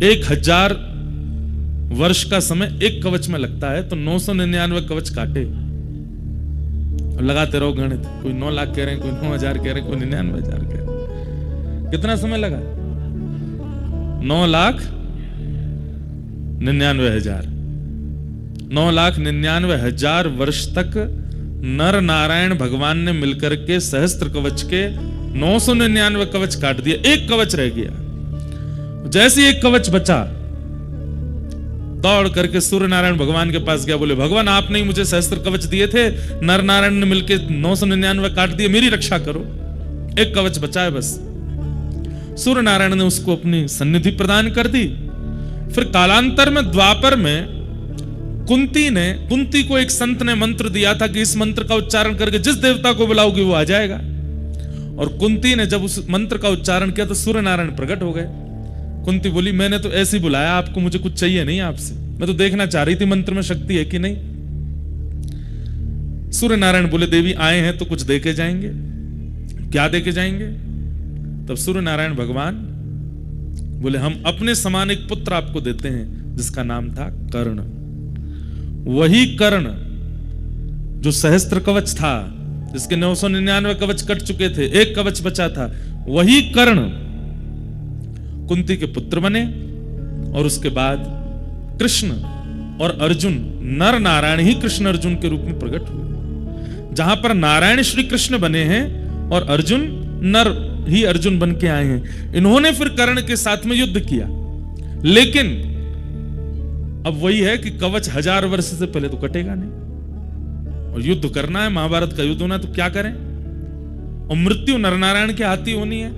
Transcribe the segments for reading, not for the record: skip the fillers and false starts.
1000 वर्ष का समय एक कवच में लगता है, तो 999 कवच काटे और लगाते रहो गणित। कोई 9 लाख कह रहे हैं, कोई 9,000 कह रहे हैं, कोई 99,000 कह रहे हैं। कितना समय लगा? 9,99,000। 9,99,000 वर्ष तक नर नारायण भगवान ने मिलकर के सहस्त्र कवच के 999 कवच काट दिए, एक कवच रह गया। जैसे एक कवच बचा, दौड़ करके सूर्य नारायण भगवान के पास गया, बोले भगवान आपने ही मुझे सहस्त्र कवच दिए थे, नर नारायण ने मिलकर 999 काट दिए, मेरी रक्षा करो, एक कवच बचा है बस। सूर्य नारायण ने उसको अपनी सन्निधि प्रदान कर दी। फिर कालांतर में द्वापर में कुंती को एक संत ने मंत्र दिया था कि इस मंत्र का उच्चारण करके जिस देवता को बुलाओगी वो आ जाएगा। और कुंती ने जब उस मंत्र का उच्चारण किया तो सूर्य नारायण प्रकट हो गए। कुंती बोली मैंने तो ऐसे ही बुलाया आपको, मुझे कुछ चाहिए नहीं आपसे, मैं तो देखना चाह रही थी मंत्र में शक्ति है कि नहीं। सूर्य नारायण बोले देवी आए हैं तो कुछ देके जाएंगे। क्या देके जाएंगे? तब सूर्य नारायण भगवान बोले हम अपने समान एक पुत्र आपको देते हैं जिसका नाम था कर्ण। वही कर्ण जो सहस्त्र कवच था, जिसके 999 कवच कट चुके थे, एक कवच बचा था, वही कर्ण कुंती के पुत्र बने। और उसके बाद कृष्ण और अर्जुन, नर नारायण ही कृष्ण अर्जुन के रूप में प्रकट हुए। जहां पर नारायण श्री कृष्ण बने हैं और अर्जुन नर ही अर्जुन बन के आए हैं। इन्होंने फिर कर्ण के साथ में युद्ध किया, लेकिन अब वही है कि कवच 1000 वर्ष से पहले तो कटेगा नहीं, और युद्ध करना है, महाभारत का युद्ध होना है, तो क्या करें? और मृत्यु नरनारायण के हाथ ही होनी है।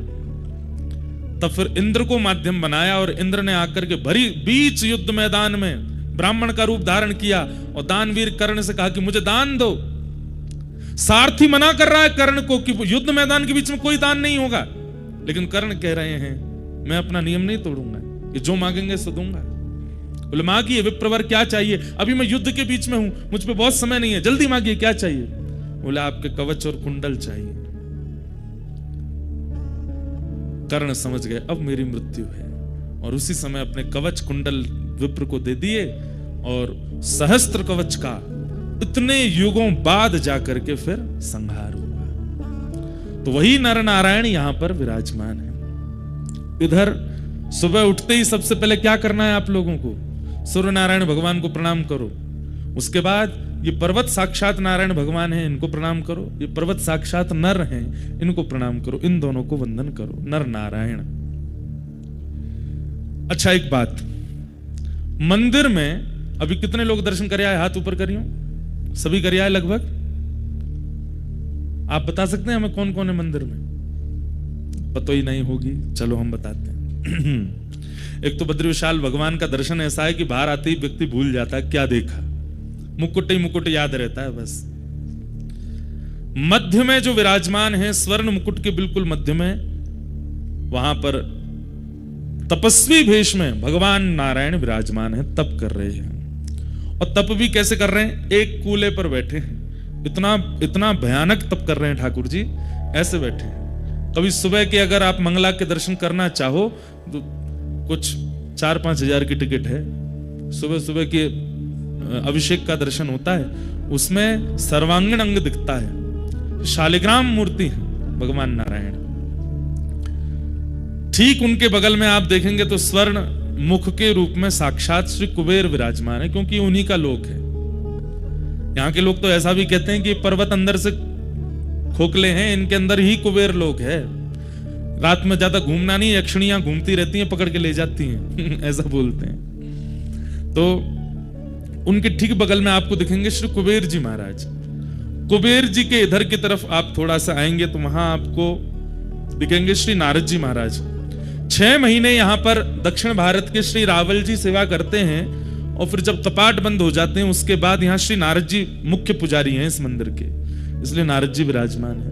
तब फिर इंद्र को माध्यम बनाया और इंद्र ने आकर के भरी बीच युद्ध मैदान में ब्राह्मण का रूप धारण किया और दानवीर कर्ण से कहा कि मुझे दान दो। सारथी मना कर रहा है कर्ण को कि युद्ध मैदान के बीच में कोई दान नहीं होगा, लेकिन कर्ण कह रहे हैं मैं अपना नियम नहीं तोड़ूंगा, कि जो मांगेंगे सो दूंगा। बोले मांगिए विप्रवर, क्या चाहिए? अभी मैं युद्ध के बीच में हूं, मुझ पे बहुत समय नहीं है, जल्दी मांगिए, क्या चाहिए? बोले आपके कवच और कुंडल चाहिए। कर्ण समझ गए अब मेरी मृत्यु है, और उसी समय अपने कवच कुंडल विप्र को दे दिए, और सहस्त्र कवच का इतने युगों बाद जाकर के फिर संहार हुआ। तो वही नर नारायण यहां पर विराजमान है। इधर सुबह उठते ही सबसे पहले क्या करना है आप लोगों को? सूर्य नारायण भगवान को प्रणाम करो। उसके बाद ये पर्वत साक्षात नारायण भगवान है, इनको प्रणाम करो। ये पर्वत साक्षात नर हैं, इनको प्रणाम करो। इन दोनों को वंदन करो, नर नारायण। अच्छा एक बात, मंदिर में अभी कितने लोग दर्शन कर आए? हाथ ऊपर करियो। सभी कर आए लगभग? आप बता सकते हैं हमें कौन कौन है मंदिर में? पता ही नहीं होगी, चलो हम बताते हैं। एक तो बद्री विशाल भगवान का दर्शन ऐसा है कि बाहर आते ही व्यक्ति भूल जाता है क्या देखा, मुकुट ही मुकुट याद रहता है बस। मध्य में जो विराजमान है, स्वर्ण मुकुट के बिल्कुल मध्य में, वहां पर तपस्वी भेष में भगवान नारायण विराजमान है, तप कर रहे हैं। और तप भी कैसे कर रहे हैं? एक कूले पर बैठे हैं। इतना भयानक तप कर रहे हैं ठाकुर जी, ऐसे बैठे हैं। कभी सुबह के अगर आप मंगला के दर्शन करना चाहो तो कुछ 4-5 हजार की टिकट है। सुबह सुबह के अभिषेक का दर्शन होता है, उसमें सर्वांगीण अंग दिखता है, शालिग्राम मूर्ति है भगवान नारायण। ठीक उनके बगल में आप देखेंगे तो स्वर्ण मुख के रूप में साक्षात श्री कुबेर विराजमान है, क्योंकि उन्हीं का लोक है। यहाँ के लोग तो ऐसा भी कहते हैं कि पर्वत अंदर से खोखले हैं, इनके अंदर ही कुबेर लोक है। रात में ज्यादा घूमना नहीं, यक्षिणियां घूमती रहती हैं, पकड़ के ले जाती हैं। ऐसा बोलते हैं। तो उनके ठीक बगल में आपको दिखेंगे श्री कुबेर जी महाराज। कुबेर जी के इधर की तरफ आप थोड़ा सा आएंगे तो वहां आपको दिखेंगे श्री नारद जी महाराज। 6 महीने यहां पर दक्षिण भारत के श्री रावल जी सेवा करते हैं, और फिर जब कपाट बंद हो जाते हैं उसके बाद यहाँ श्री नारद जी मुख्य पुजारी हैं इस मंदिर के, इसलिए नारद जी विराजमान है।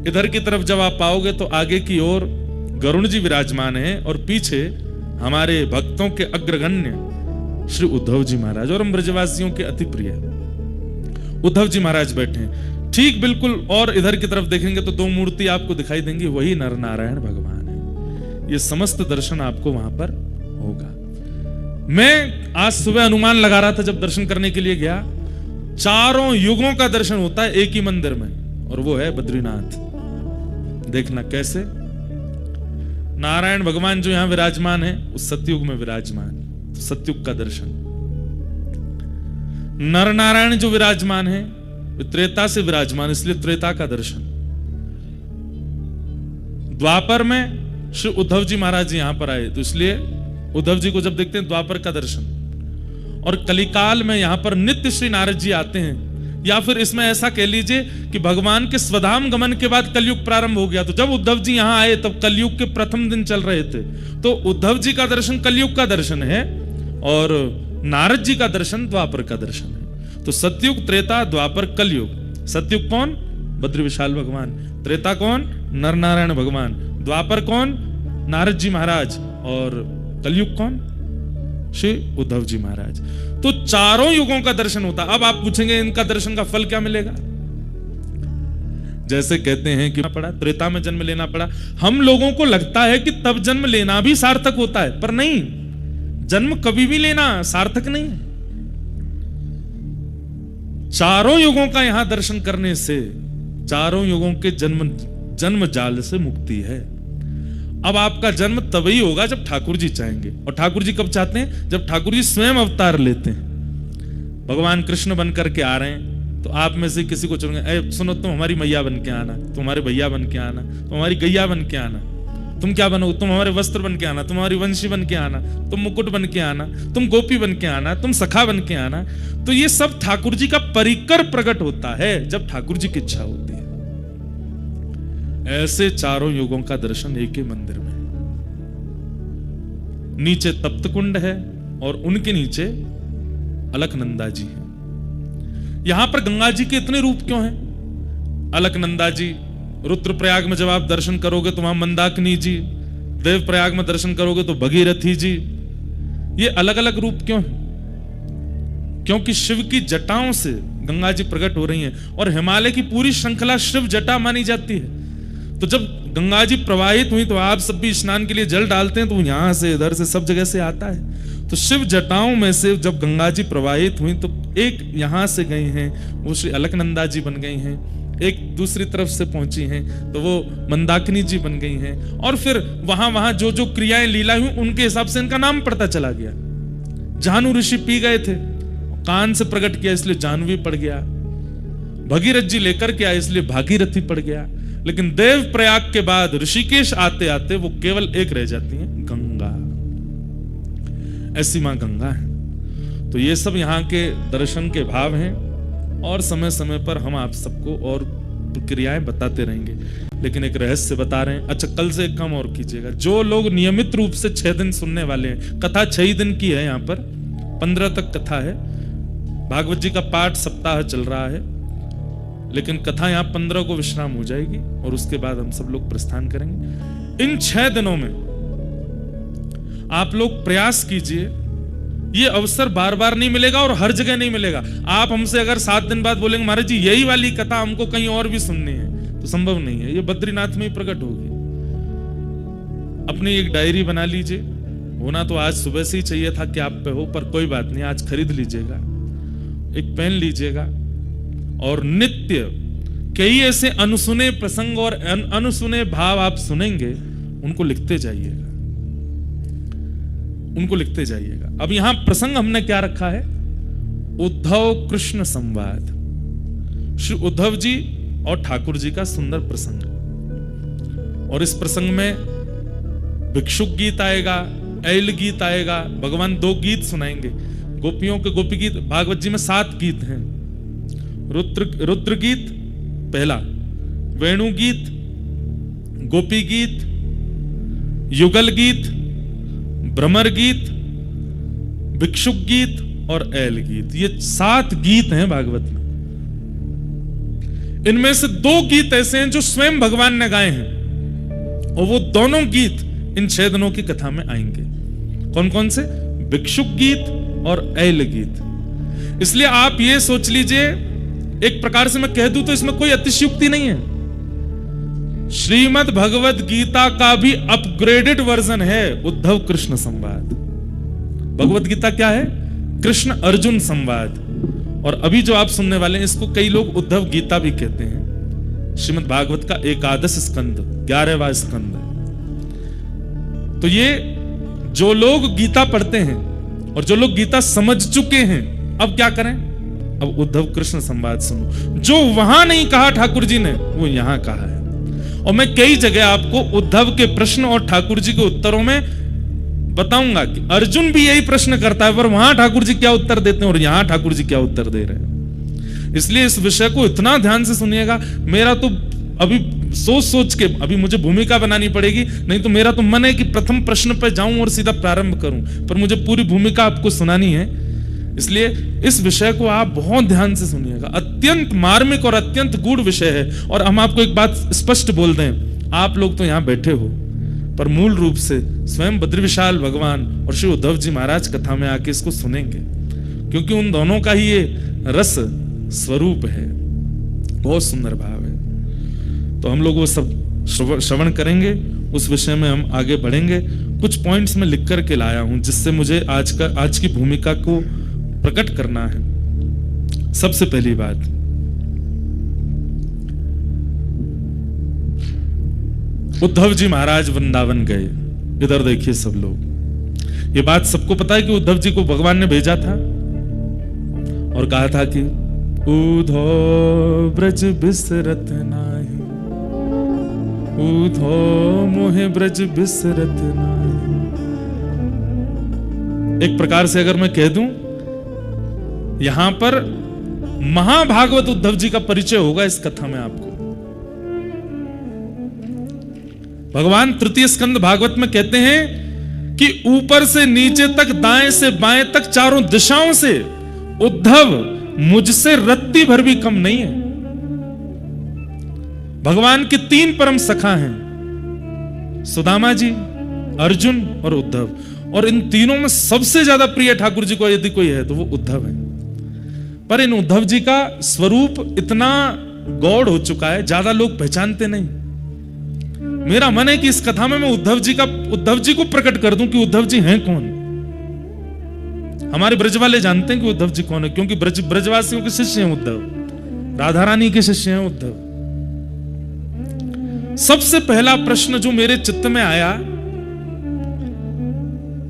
इधर की तरफ जब आप पाओगे तो आगे की ओर गरुण जी विराजमान हैं, और पीछे हमारे भक्तों के अग्रगण्य श्री उद्धव जी महाराज, और हम ब्रजवासियों के अति प्रिय उद्धव जी महाराज बैठे हैं ठीक बिल्कुल। और इधर की तरफ देखेंगे तो 2 मूर्ति आपको दिखाई देंगी, वही नर नारायण भगवान है। ये समस्त दर्शन आपको वहां पर होगा। मैं आज सुबह अनुमान लगा रहा था जब दर्शन करने के लिए गया, चारों युगों का दर्शन होता है एक ही मंदिर में, और वो है बद्रीनाथ। देखना कैसे नारायण भगवान जो यहां विराजमान है उस सतयुग में विराजमान, तो सतयुग का दर्शन। नर नारायण जो विराजमान है त्रेता से विराजमान, इसलिए त्रेता का दर्शन। द्वापर में श्री उद्धव जी महाराज जी यहां पर आए, तो इसलिए उद्धव जी को जब देखते हैं द्वापर का दर्शन। और कलिकाल में यहां पर नित्य श्री नारद जी आते हैं, या फिर इसमें ऐसा कह लीजिए कि भगवान के स्वधाम गमन के बाद कलयुग प्रारंभ हो गया। तो जब उद्धव जी यहां आए तब कलयुग के प्रथम दिन चल रहे थे, तो उद्धव जी का दर्शन कलयुग का दर्शन है और नारद जी का दर्शन द्वापर का दर्शन है। तो सतयुग, त्रेता, द्वापर, कलयुग। सतयुग कौन? बद्री विशाल भगवान। त्रेता कौन? नर नारायण भगवान। द्वापर कौन? नारद जी महाराज। और कलयुग कौन? श्री उद्धव जी महाराज। तो चारों युगों का दर्शन होता। अब आप पूछेंगे इनका दर्शन का फल क्या मिलेगा? जैसे कहते हैं कि पड़ा त्रेता में जन्म लेना पड़ा, हम लोगों को लगता है कि तब जन्म लेना भी सार्थक होता है, पर नहीं, जन्म कभी भी लेना सार्थक नहीं है। चारों युगों का यहां दर्शन करने से चारों युगों के जन्म जाल से मुक्ति है। अब आपका जन्म तभी होगा जब ठाकुर जी चाहेंगे, और ठाकुर जी कब चाहते हैं? जब ठाकुर जी स्वयं अवतार लेते हैं। भगवान कृष्ण बन करके आ रहे हैं, तो आप में से किसी को चुनेंगे, सुनो तुम हमारी मैया बन के आना, तुम्हारे भैया बन के आना, तुम हमारी गैया बन के आना। तुम क्या बनो? तुम हमारे वस्त्र बन के आना, तुम हमारी वंशी बन के आना, तुम मुकुट बन के आना, तुम गोपी बन के आना, तुम सखा बन के आना। तो ये सब ठाकुर जी का परिकर प्रकट होता है जब ठाकुर जी की इच्छा होती है। ऐसे चारों युगों का दर्शन एक ही मंदिर में। नीचे तप्त कुंड है और उनके नीचे अलकनंदा जी हैं। यहां पर गंगा जी के इतने रूप क्यों हैं? अलकनंदा जी, रुद्रप्रयाग में जब आप दर्शन करोगे तो वहां मंदाकिनी जी, देवप्रयाग में दर्शन करोगे तो भगीरथी जी। ये अलग अलग रूप क्यों है? क्योंकि शिव की जटाओं से गंगा जी प्रकट हो रही हैं, और हिमालय की पूरी श्रृंखला शिव जटा मानी जाती है। तो जब गंगा जी प्रवाहित हुई तो आप सब भी स्नान के लिए जल डालते हैं, तो यहां से इधर से सब जगह से आता है। तो शिव जटाओं में से जब गंगा जी प्रवाहित हुई तो एक यहां से गई हैं, वो श्री अलकनंदा जी बन गई हैं। एक दूसरी तरफ से पहुंची हैं तो वो मंदाकिनी जी बन गई हैं। और फिर वहां वहां जो जो क्रियाएं लीला हुई उनके हिसाब से इनका नाम पड़ता चला गया। जानु ऋषि पी गए थे, कान से प्रकट किया इसलिए जाह्नवी पड़ गया। भगीरथ जी लेकर के आए इसलिए भागीरथी पड़ गया। लेकिन देव प्रयाग के बाद ऋषिकेश आते आते वो केवल एक रह जाती हैं, गंगा। ऐसी मां गंगा है। तो ये सब यहाँ के दर्शन के भाव हैं, और समय समय पर हम आप सबको और प्रक्रियाएं बताते रहेंगे। लेकिन एक रहस्य बता रहे हैं। अच्छा, कल से एक काम और कीजिएगा, जो लोग नियमित रूप से 6 दिन सुनने वाले हैं, कथा 6 ही दिन की है, यहाँ पर 15 तक कथा है। भागवत जी का पाठ सप्ताह चल रहा है, लेकिन कथा यहाँ 15 को विश्राम हो जाएगी और उसके बाद हम सब लोग प्रस्थान करेंगे। इन 6 दिनों में आप लोग प्रयास कीजिए, ये अवसर बार बार नहीं मिलेगा और हर जगह नहीं मिलेगा। आप हमसे अगर 7 दिन बाद बोलेंगे महाराज जी यही वाली कथा हमको कहीं और भी सुननी है, तो संभव नहीं है। ये बद्रीनाथ में ही प्रकट होगी। अपनी एक डायरी बना लीजिए। होना तो आज सुबह से ही चाहिए था कि आप पे हो, पर कोई बात नहीं, आज खरीद लीजिएगा। एक पेन लीजिएगा और नित्य कई ऐसे अनसुने प्रसंग और अनसुने भाव आप सुनेंगे, उनको लिखते जाइएगा, उनको लिखते जाइएगा। अब यहां प्रसंग हमने क्या रखा है? उद्धव कृष्ण संवाद। श्री उद्धव जी और ठाकुर जी का सुंदर प्रसंग। और इस प्रसंग में भिक्षुक गीत आएगा, ऐल गीत आएगा। भगवान 2 गीत सुनाएंगे, गोपियों के गोपी गीत। भागवत जी में 7 गीत हैं। रुद्र गीत पहला, वेणु गीत, गोपी गीत, युगल गीत, भ्रमर गीत, भिक्षुक गीत और ऐल गीत। ये 7 गीत हैं भागवत में। इनमें से 2 गीत ऐसे हैं जो स्वयं भगवान ने गाए हैं, और वो दोनों गीत इन 6 दिनों की कथा में आएंगे। कौन कौन से? भिक्षुक गीत और ऐल गीत। इसलिए आप ये सोच लीजिए, एक प्रकार से मैं कह दूं तो इसमें कोई अतिशयोक्ति नहीं है। श्रीमद् भगवद गीता का भी अपग्रेडेड वर्जन है उद्धव कृष्ण संवाद। भगवत गीता क्या है? कृष्ण अर्जुन संवाद। और अभी जो आप सुनने वाले हैं इसको कई लोग उद्धव गीता भी कहते हैं। श्रीमद् भागवत का एकादश स्कंद, 11वां स्कंद। तो ये जो लोग गीता पढ़ते हैं और जो लोग गीता समझ चुके हैं, अब क्या करें? अब उद्धव कृष्ण संवाद सुनो। जो वहां नहीं कहा ठाकुर जी ने, वो यहां कहा है। और मैं कई जगह आपको उद्धव के प्रश्न और ठाकुर जी के उत्तरों में बताऊंगा कि अर्जुन भी यही प्रश्न करता है, पर वहां ठाकुर जी क्या उत्तर देते हैं और यहां ठाकुर जी क्या उत्तर दे रहे हैं। इसलिए इस विषय को इतना ध्यान से सुनिएगा। मेरा तो अभी सोच के अभी मुझे भूमिका बनानी पड़ेगी, नहीं तो मेरा तो मन है कि प्रथम प्रश्न पर जाऊं और सीधा प्रारंभ करूं, पर मुझे पूरी भूमिका आपको सुनानी है। इसलिए इस विषय को आप बहुत ध्यान से सुनिएगा। अत्यंत मार्मिक और अत्यंत गूढ़ विषय है। और हम आपको एक बात स्पष्ट बोल दें, आप लोग तो यहां बैठे हो, पर मूल रूप से स्वयं बद्रीविशाल भगवान और श्री उद्धव जी महाराज कथा में आके इसको सुनेंगे, क्योंकि उन दोनों का ही ये रस स्वरूप है। बहुत सुंदर भाव है। तो हम लोग वो सब श्रवण करेंगे, उस विषय में हम आगे बढ़ेंगे। कुछ पॉइंट्स में लिख करके लाया हूं जिससे मुझे आज की भूमिका को प्रकट करना है। सबसे पहली बात, उद्धव जी महाराज वृंदावन गए। इधर देखिए सब लोग, ये बात सबको पता है कि उद्धव जी को भगवान ने भेजा था और कहा था कि उद्धव ब्रज बिसरत नाही, उद्धव मोहे ब्रज बिसरत नाही। एक प्रकार से अगर मैं कह दूं, यहां पर महाभागवत उद्धव जी का परिचय होगा इस कथा में आपको। भगवान तृतीय स्कंद भागवत में कहते हैं कि ऊपर से नीचे तक, दाएं से बाएं तक, चारों दिशाओं से उद्धव मुझसे रत्ती भर भी कम नहीं है। भगवान के 3 परम सखा हैं, सुदामा जी, अर्जुन और उद्धव। और इन तीनों में सबसे ज्यादा प्रिय ठाकुर जी को यदि कोई है तो वो उद्धव है। पर इन उद्धव जी का स्वरूप इतना गौड़ हो चुका है, ज्यादा लोग पहचानते नहीं। मेरा मन है कि इस कथा में मैं उद्धव जी को प्रकट कर दूं कि उद्धव जी हैं कौन। हमारे ब्रज वाले जानते हैं कि उद्धव जी कौन है, क्योंकि ब्रजवासियों के शिष्य हैं उद्धव, राधा रानी के शिष्य हैं उद्धव। सबसे पहला प्रश्न जो मेरे चित्त में आया,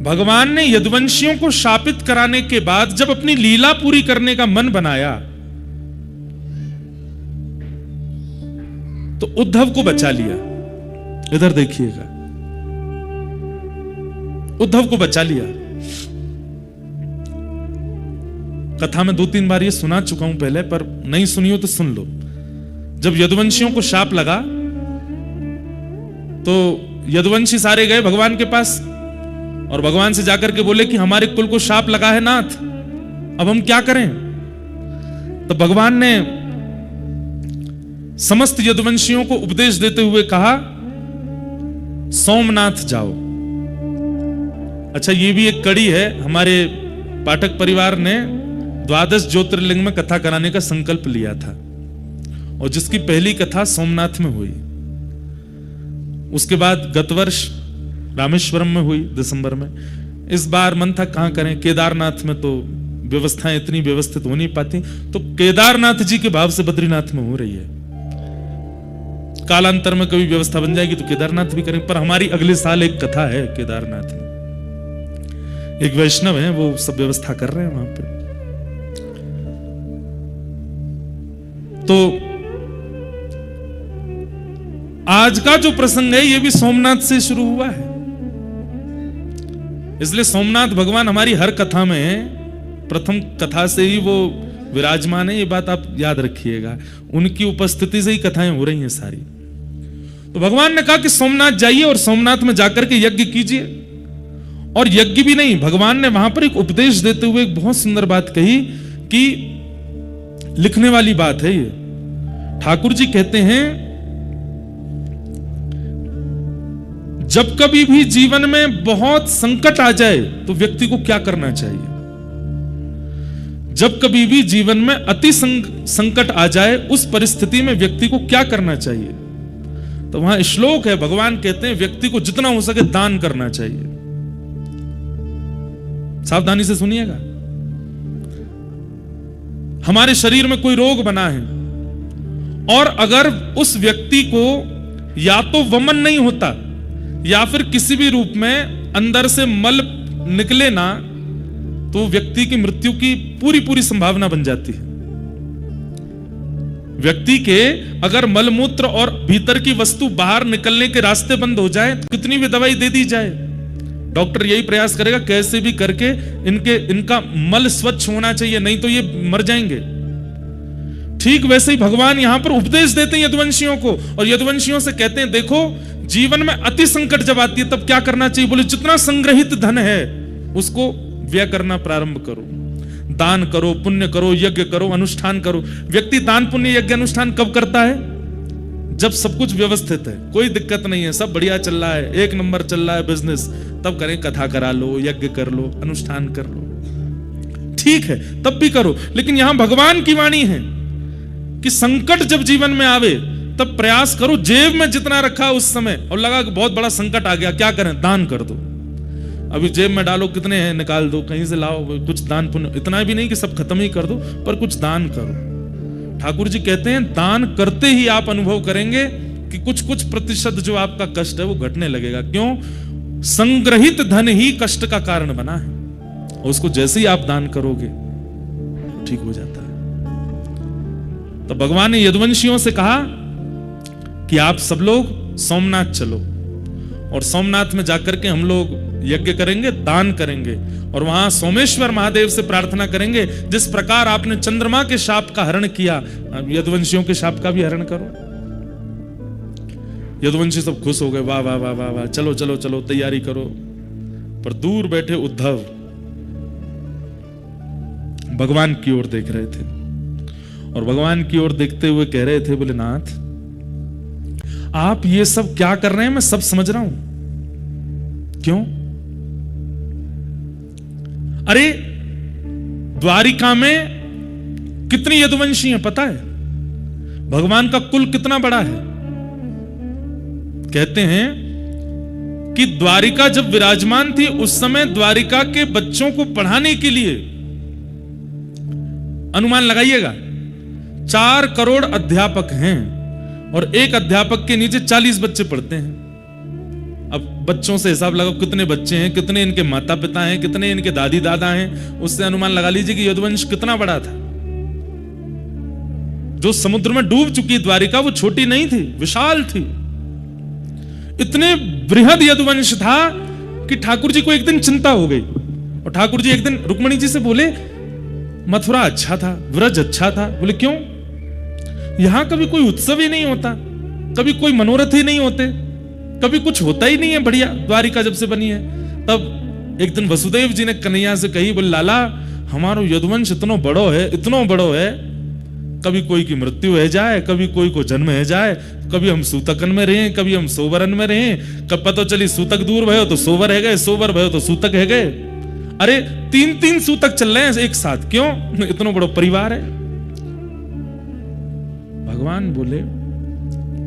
भगवान ने यदुवंशियों को शापित कराने के बाद जब अपनी लीला पूरी करने का मन बनाया तो उद्धव को बचा लिया। इधर देखिएगा, उद्धव को बचा लिया। कथा में 2-3 बार ये सुना चुका हूं पहले, पर नहीं सुनी हो तो सुन लो। जब यदुवंशियों को शाप लगा तो यदुवंशी सारे गए भगवान के पास और भगवान से जाकर के बोले कि हमारे कुल को शाप लगा है नाथ, अब हम क्या करें। तो भगवान ने समस्त यदुवंशियों को उपदेश देते हुए कहा, सोमनाथ जाओ। अच्छा, ये भी एक कड़ी है। हमारे पाठक परिवार ने 12 ज्योतिर्लिंग में कथा कराने का संकल्प लिया था और जिसकी पहली कथा सोमनाथ में हुई। उसके बाद गत वर्ष रामेश्वरम में हुई दिसंबर में। इस बार मन था कहां करें, केदारनाथ में तो व्यवस्थाएं इतनी व्यवस्थित हो नहीं पाती, तो केदारनाथ जी के भाव से बद्रीनाथ में हो रही है। कालांतर में कभी व्यवस्था बन जाएगी तो केदारनाथ भी करेंगे, पर हमारी अगले साल एक कथा है केदारनाथ में। एक वैष्णव है, वो सब व्यवस्था कर रहे हैं वहां पे। तो आज का जो प्रसंग है ये भी सोमनाथ से शुरू हुआ है। इसलिए सोमनाथ भगवान हमारी हर कथा में प्रथम कथा से ही वो विराजमान है, ये बात आप याद रखिएगा। उनकी उपस्थिति से ही कथाएं हो रही हैं सारी। तो भगवान ने कहा कि सोमनाथ जाइए और सोमनाथ में जाकर के यज्ञ कीजिए। और यज्ञ भी नहीं, भगवान ने वहां पर एक उपदेश देते हुए एक बहुत सुंदर बात कही कि लिखने वाली बात है ये। ठाकुर जी कहते हैं, जब कभी भी जीवन में बहुत संकट आ जाए तो व्यक्ति को क्या करना चाहिए। जब कभी भी जीवन में अति संकट आ जाए उस परिस्थिति में व्यक्ति को क्या करना चाहिए। तो वहां श्लोक है, भगवान कहते हैं व्यक्ति को जितना हो सके दान करना चाहिए। सावधानी से सुनिएगा। हमारे शरीर में कोई रोग बना है और अगर उस व्यक्ति को या तो वमन नहीं होता या फिर किसी भी रूप में अंदर से मल निकले ना, तो व्यक्ति की मृत्यु की पूरी संभावना बन जाती है। व्यक्ति के अगर मलमूत्र और भीतर की वस्तु बाहर निकलने के रास्ते बंद हो जाए तो कितनी भी दवाई दे दी जाए, डॉक्टर यही प्रयास करेगा कैसे भी करके इनका मल स्वच्छ होना चाहिए, नहीं तो ये मर जाएंगे। ठीक वैसे ही भगवान यहां पर उपदेश देते हैं यदुवंशियों को, और यदुवंशियों से कहते हैं देखो जीवन में अति संकट जब आती है तब क्या करना चाहिए। बोले जितना संग्रहित धन है उसको व्यय करना प्रारंभ करो, दान करो, पुण्य करो, यज्ञ करो, अनुष्ठान करो। व्यक्ति दान पुण्य यज्ञ अनुष्ठान कब करता है? जब सब कुछ व्यवस्थित है, कोई दिक्कत नहीं है, सब बढ़िया चल रहा है, एक नंबर चल रहा है बिजनेस, तब करें, कथा करा लो, यज्ञ कर लो, अनुष्ठान कर लो, ठीक है तब भी करो। लेकिन यहां भगवान की वाणी है कि संकट जब जीवन में आवे तब प्रयास करो, जेब में जितना रखा उस समय और लगा कि बहुत बड़ा संकट आ गया, क्या करें? दान कर दो। अभी जेब में डालो, कितने हैं निकाल दो, कहीं से लाओ, कुछ दान पुण्य, इतना भी नहीं कि सब खत्म ही कर दो, पर कुछ दान करो। ठाकुर जी कहते हैं दान करते ही आप अनुभव करेंगे कि कुछ प्रतिशत जो आपका कष्ट है वो घटने लगेगा। क्यों? संग्रहित धन ही कष्ट का कारण बना है, और उसको जैसे ही आप दान करोगे ठीक हो जाता है। तो भगवान ने यदुवंशियों से कहा कि आप सब लोग सोमनाथ चलो, और सोमनाथ में जाकर के हम लोग यज्ञ करेंगे, दान करेंगे, और वहां सोमेश्वर महादेव से प्रार्थना करेंगे जिस प्रकार आपने चंद्रमा के शाप का हरण किया, यदुवंशियों के शाप का भी हरण करो। यदुवंशी सब खुश हो गए, वाह वाह वाह वाह वाह, चलो चलो चलो तैयारी करो। पर दूर बैठे उद्धव भगवान की ओर देख रहे थे, और भगवान की ओर देखते हुए कह रहे थे, बोले नाथ आप ये सब क्या कर रहे हैं, मैं सब समझ रहा हूं, क्यों? अरे द्वारिका में कितनी यदुवंशी हैं पता है? भगवान का कुल कितना बड़ा है? कहते हैं कि द्वारिका जब विराजमान थी उस समय द्वारिका के बच्चों को पढ़ाने के लिए, अनुमान लगाइएगा, 4 करोड़ अध्यापक हैं और एक अध्यापक के नीचे 40 बच्चे पढ़ते हैं। अब बच्चों से हिसाब लगाओ कितने बच्चे हैं, कितने इनके माता पिता हैं, कितने इनके दादी दादा हैं, उससे अनुमान लगा लीजिए कि यदुवंश कितना बड़ा था। जो समुद्र में डूब चुकी द्वारिका वो छोटी नहीं थी, विशाल थी। इतने बृहद यदुवंश था कि ठाकुर जी को एक दिन चिंता हो गई, और ठाकुर जी एक दिन रुक्मणी जी से बोले मथुरा अच्छा था, व्रज अच्छा था। बोले क्यों? यहां कभी कोई उत्सव ही नहीं होता, कभी कोई मनोरथ ही नहीं होते, कभी कुछ होता ही नहीं है बढ़िया, द्वारिका जब से बनी है। तब एक दिन वसुदेव जी ने कन्हैया से कही, बोले लाला हमारो यदुवंश इतना बड़ो है, इतना बड़ो है, कभी कोई की मृत्यु है जाए, कभी कोई को जन्म है जाए, कभी हम सूतकन में रहे, कभी हम सोवरन में रहे, कब पता चली सूतक दूर भयो तो सोवर है गए, सोवर भयो तो सूतक है गए। अरे 3 सूतक चल रहे हैं एक साथ, क्यों? इतना बड़ा परिवार है। भगवान बोले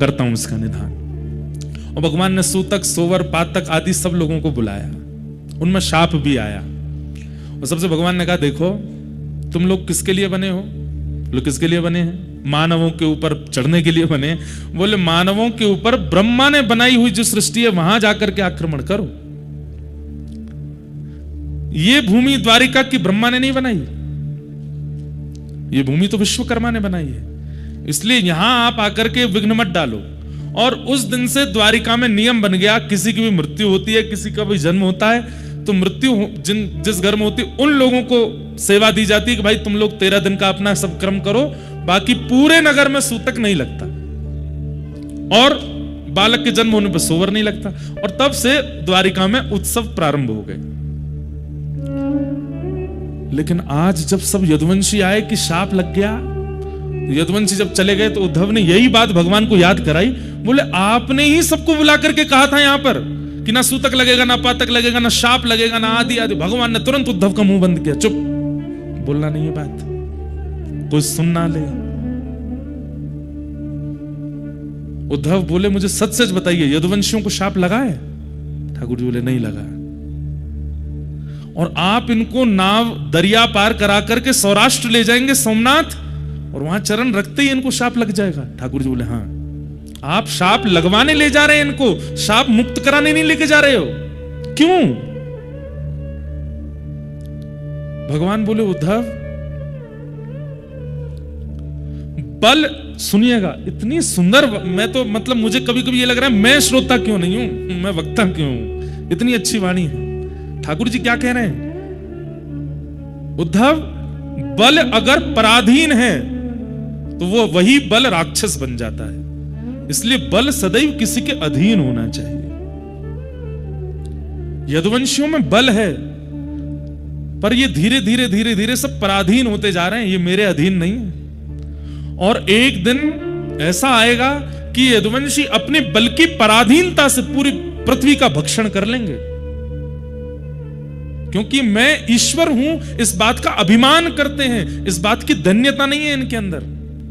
करता हूं इसका निदान, और भगवान ने सूतक, सोवर, पातक आदि सब लोगों को बुलाया, उनमें शाप भी आया, और सबसे भगवान ने कहा देखो तुम लोग किसके लिए बने हो? लोग किसके लिए बने हैं? मानवों के ऊपर चढ़ने के लिए बने। बोले मानवों के ऊपर ब्रह्मा ने बनाई हुई जो सृष्टि है वहां जाकर के आक्रमण करो। ये भूमि द्वारिका की ब्रह्मा ने नहीं बनाई, ये भूमि तो विश्वकर्मा ने बनाई है, इसलिए यहां आप आकर के विघ्न मत डालो। और उस दिन से द्वारिका में नियम बन गया, किसी की भी मृत्यु होती है, किसी का भी जन्म होता है, तो मृत्यु जिस घर में होती है उन लोगों को सेवा दी जाती है कि भाई तुम लोग 13 दिन का अपना सब कर्म करो, बाकी पूरे नगर में सूतक नहीं लगता, और बालक के जन्म होने पर सोवर नहीं लगता। और तब से द्वारिका में उत्सव प्रारंभ हो गए। लेकिन आज जब सब यदुवंशी आए कि शाप लग गया, यदुवंशी जब चले गए तो उद्धव ने यही बात भगवान को याद कराई। बोले आपने ही सबको बुला करके कहा था यहां पर कि ना सूतक लगेगा, ना पातक लगेगा, ना शाप लगेगा, ना आदि आदि। भगवान ने तुरंत उद्धव का मुंह बंद किया, चुप, बोलना नहीं है बात, कोई सुन ना ले। उद्धव बोले मुझे सच सच बताइए यदुवंशियों को शाप लगा है? ठाकुर जी बोले नहीं लगा। और आप इनको नाव दरिया पार करा करके सौराष्ट्र ले जाएंगे, सोमनाथ, और वहां चरण रखते ही इनको शाप लग जाएगा। ठाकुर जी बोले हाँ, आप शाप लगवाने ले जा रहे हैं इनको, शाप मुक्त कराने नहीं लेके जा रहे हो। क्यों? भगवान बोले उद्धव, बल, सुनिएगा, इतनी सुंदर, मैं तो मतलब मुझे कभी कभी ये लग रहा है मैं श्रोता क्यों नहीं हूं, मैं वक्ता क्यों हूं, इतनी अच्छी वाणी है। ठाकुर जी क्या कह रहे हैं? उद्धव, बल अगर पराधीन है तो वो वही बल राक्षस बन जाता है, इसलिए बल सदैव किसी के अधीन होना चाहिए। यदुवंशियों में बल है, पर ये धीरे धीरे धीरे धीरे सब पराधीन होते जा रहे हैं, ये मेरे अधीन नहीं है। और एक दिन ऐसा आएगा कि यदुवंशी अपने बल की पराधीनता से पूरी पृथ्वी का भक्षण कर लेंगे, क्योंकि मैं ईश्वर हूं इस बात का अभिमान करते हैं, इस बात की धन्यता नहीं है इनके अंदर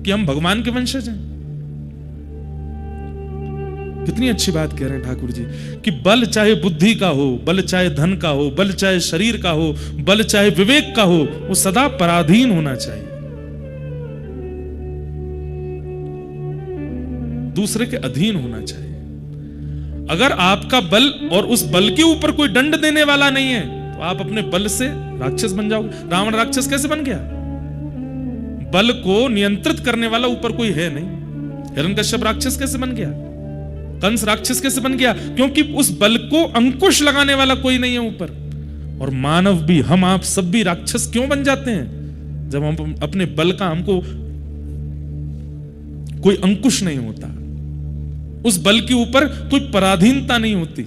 कि हम भगवान के वंशज हैं। कितनी अच्छी बात कह रहे हैं ठाकुर जी कि बल चाहे बुद्धि का हो, बल चाहे धन का हो, बल चाहे शरीर का हो, बल चाहे विवेक का हो, वो सदा पराधीन होना चाहिए, दूसरे के अधीन होना चाहिए। अगर आपका बल और उस बल के ऊपर कोई दंड देने वाला नहीं है तो आप अपने बल से राक्षस बन जाओगे। रावण राक्षस कैसे बन गया? बल को नियंत्रित करने वाला ऊपर कोई है नहीं। हिरण्यकश्यप राक्षस कैसे बन गया? कंस राक्षस कैसे बन गया? क्योंकि उस बल को अंकुश लगाने वाला कोई नहीं है ऊपर। और मानव भी, हम आप सब भी राक्षस क्यों बन जाते हैं? जब हम अपने बल का, हमको कोई अंकुश नहीं होता, उस बल के ऊपर कोई पराधीनता नहीं होती।